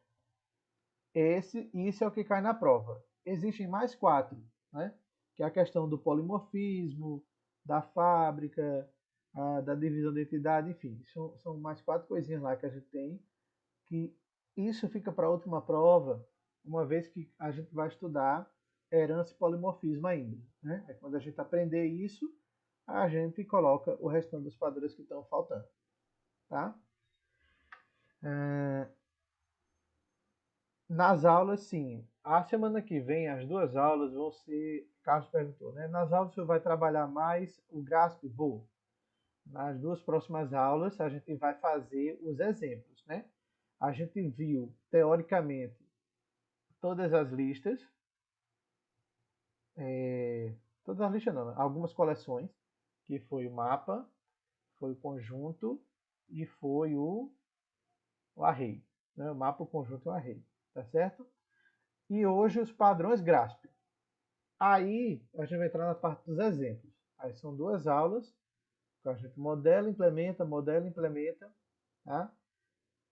Isso é o que cai na prova. Existem mais 4, né? Que é a questão do polimorfismo, da fábrica, da divisão de entidade, enfim. São mais 4 coisinhas lá que a gente tem, que isso fica para a última prova, uma vez que a gente vai estudar herança e polimorfismo ainda. Né? Quando a gente aprender isso, a gente coloca o restante dos padrões que estão faltando. Tá? Nas aulas, sim. A semana que vem, as 2 aulas vão ser... Carlos perguntou, né? Nas aulas você vai trabalhar mais o Grasp? Vou. Nas 2 próximas aulas, a gente vai fazer os exemplos, né? A gente viu, teoricamente, todas as listas. Todas as listas não, né? Algumas coleções, que foi o mapa, foi o conjunto e foi o array. Né? O mapa, o conjunto e o array. Tá certo? E hoje os padrões Grasp. Aí a gente vai entrar na parte dos exemplos. Aí são 2 aulas, que a gente modela, implementa, tá?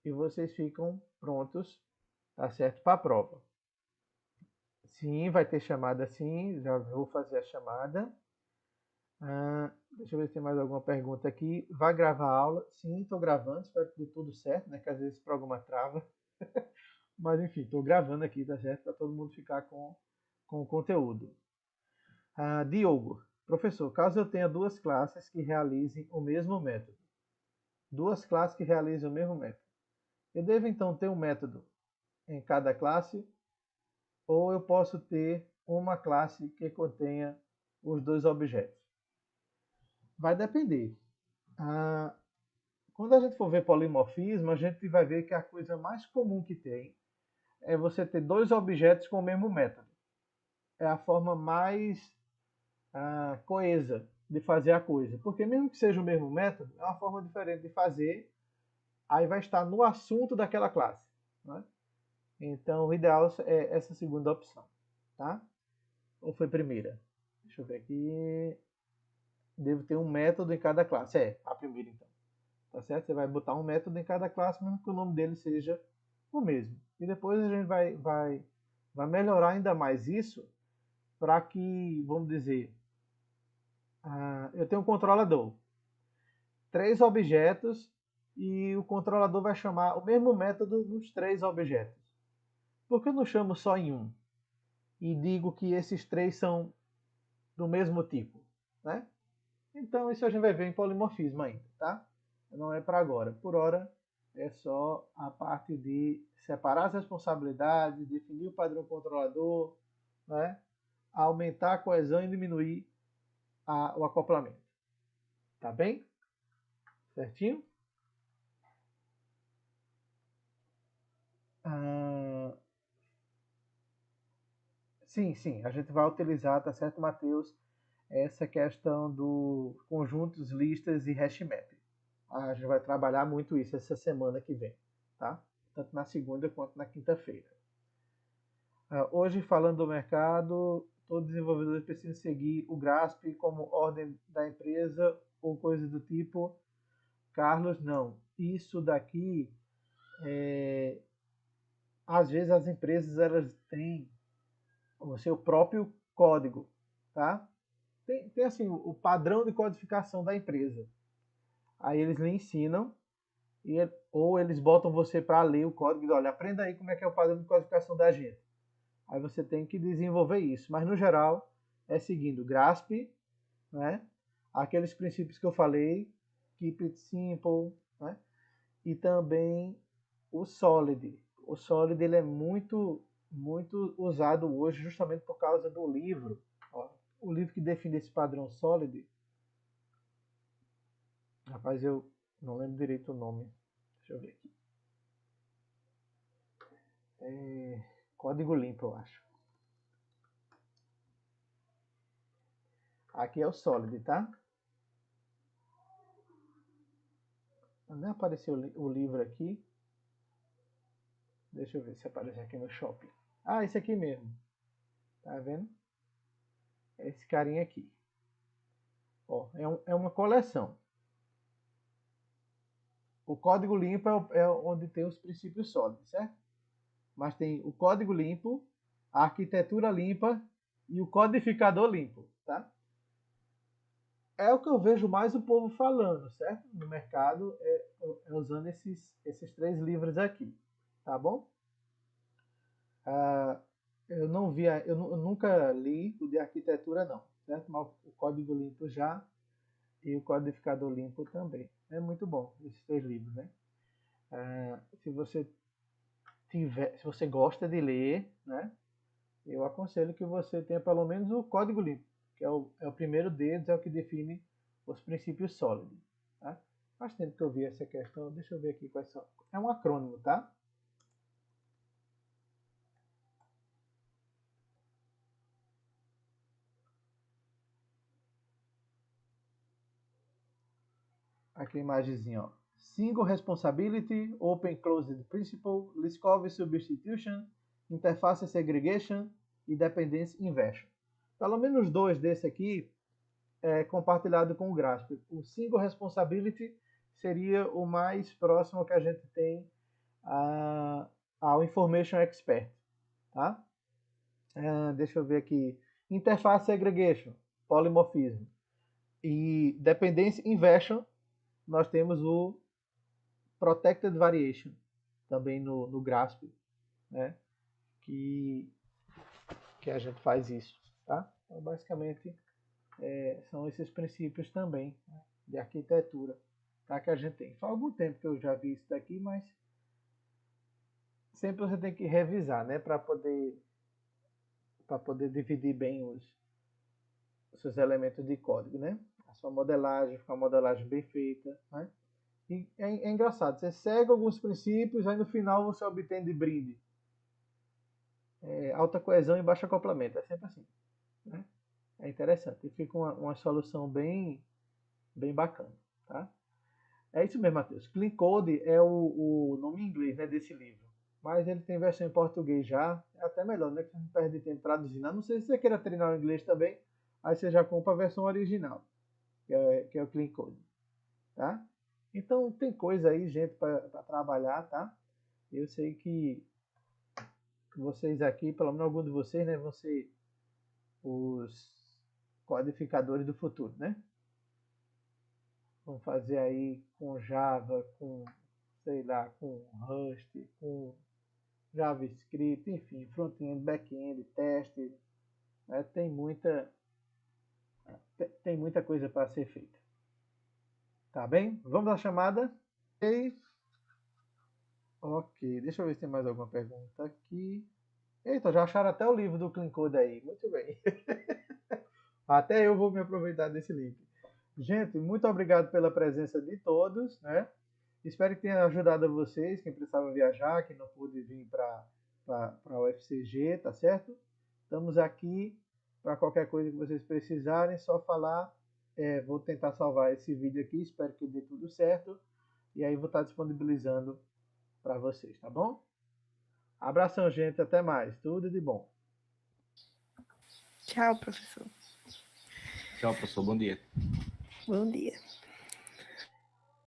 E vocês ficam prontos, tá certo, para a prova. Sim, vai ter chamada sim, já vou fazer a chamada. Deixa eu ver se tem mais alguma pergunta aqui. Vai gravar a aula? Sim, estou gravando, espero que dê tudo certo, né? Que às vezes o programa trava. Mas enfim, estou gravando aqui, tá certo? Para todo mundo ficar com o conteúdo. Diogo, professor, caso eu tenha 2 classes que realizem o mesmo método. 2 classes que realizem o mesmo método. Eu devo então ter um método em cada classe, ou eu posso ter uma classe que contenha os 2 objetos? Vai depender. Quando a gente for ver polimorfismo, a gente vai ver que a coisa mais comum que tem é você ter 2 objetos com o mesmo método. É a forma mais coesa de fazer a coisa. Porque mesmo que seja o mesmo método, é uma forma diferente de fazer, aí vai estar no assunto daquela classe. Né? Então, o ideal é essa segunda opção. Tá? Ou foi primeira? Deixa eu ver aqui. Devo ter um método em cada classe. A primeira então. Tá certo? Você vai botar um método em cada classe, mesmo que o nome dele seja o mesmo. E depois a gente vai melhorar ainda mais isso para que, vamos dizer, eu tenho um controlador. 3 objetos e o controlador vai chamar o mesmo método nos 3 objetos. Por que eu não chamo só em um? E digo que esses 3 são do mesmo tipo, né? Então isso a gente vai ver em polimorfismo ainda, tá? Não é para agora. Por hora é só a parte de separar as responsabilidades, definir o padrão controlador, né? Aumentar a coesão e diminuir o acoplamento. Tá bem? Certinho? Sim, a gente vai utilizar, tá certo, Matheus, essa questão do conjuntos, listas e hash map. A gente vai trabalhar muito isso essa semana que vem, tá? Tanto na segunda quanto na quinta-feira. Hoje, falando do mercado, todo desenvolvedor precisa seguir o GRASP como ordem da empresa ou coisa do tipo. Carlos, não. Isso daqui, às vezes as empresas elas têm o seu próprio código, tá? Tem assim o padrão de codificação da empresa. Aí eles lhe ensinam ou eles botam você para ler o código e dizem, olha, aprenda aí como é que é o padrão de codificação da gente. Aí você tem que desenvolver isso. Mas no geral é seguindo GRASP, né? Aqueles princípios que eu falei, Keep It Simple, né? E também o Solid. O Solid ele é muito usado hoje justamente por causa do livro. Ó, o livro que define esse padrão Solid, rapaz, eu não lembro direito o nome. Deixa eu ver aqui. Código Limpo, eu acho. Aqui é o Solid, tá? Não apareceu o livro aqui. Deixa eu ver se aparece aqui no shopping. Ah, esse aqui mesmo. Tá vendo? É esse carinha aqui. Ó, é uma coleção. O código limpo é onde tem os princípios sólidos, certo? Mas tem o código limpo, a arquitetura limpa e o codificador limpo, tá? É o que eu vejo mais o povo falando, certo? No mercado, usando esses três livros aqui, tá bom? Eu não vi, eu nunca li o de arquitetura não, certo? Mas o código limpo já e o codificador limpo também. É muito bom esses três livros, né? Se você gosta de ler, né? Eu aconselho que você tenha pelo menos o código limpo, que é o primeiro deles, é o que define os princípios sólidos. Tá? Faz tempo que eu vi essa questão, deixa eu ver aqui quais são. É um acrônimo, tá? Aqui a imagenzinha, ó. Single Responsibility, Open Closed Principle, Liskov Substitution, Interface Segregation e Dependence Inversion. Pelo menos dois desse aqui é compartilhado com o GRASP. O Single Responsibility seria o mais próximo que a gente tem ao Information Expert. Tá? Deixa eu ver aqui. Interface Segregation, polimorfismo. E Dependence Inversion, nós temos o Protected Variation, também no GRASP, né? que a gente faz isso. Tá? Então, basicamente, são esses princípios também, né, de arquitetura, tá, que a gente tem. Faz algum tempo que eu já vi isso daqui, mas sempre você tem que revisar, né, para poder dividir bem os seus elementos de código, né? A sua modelagem, ficar uma modelagem bem feita, né? E é engraçado, você segue alguns princípios, aí no final você obtém de brinde alta coesão e baixo acoplamento, é sempre assim, né? É interessante, e fica uma solução bem bacana, tá? É isso mesmo, Matheus. Clean Code é o nome em inglês, né, desse livro. Mas ele tem versão em português já. É até melhor, né? Que você não perde tempo traduzindo. A não ser se você queira treinar o inglês também. Aí você já compra a versão original, que é o Clean Code. Tá? Então tem coisa aí, gente, para trabalhar, tá? Eu sei que vocês aqui, pelo menos alguns de vocês, né, vão ser os codificadores do futuro, né? Vão fazer aí com Java, com, sei lá, com Rust, com JavaScript, enfim, front-end, back-end, teste, né? tem muita coisa para ser feita. Tá bem? Vamos à chamada? Ok, deixa eu ver se tem mais alguma pergunta aqui. Eita, já acharam até o livro do Clean Code aí. Muito bem. Até eu vou me aproveitar desse link. Gente, muito obrigado pela presença de todos, né? Espero que tenha ajudado a vocês, quem precisava viajar, quem não pôde vir para a UFCG, tá certo? Estamos aqui para qualquer coisa que vocês precisarem, só falar. Vou tentar salvar esse vídeo aqui, espero que dê tudo certo. E aí vou estar disponibilizando para vocês, tá bom? Abração, gente, até mais. Tudo de bom. Tchau, professor. Tchau, professor. Bom dia. Bom dia.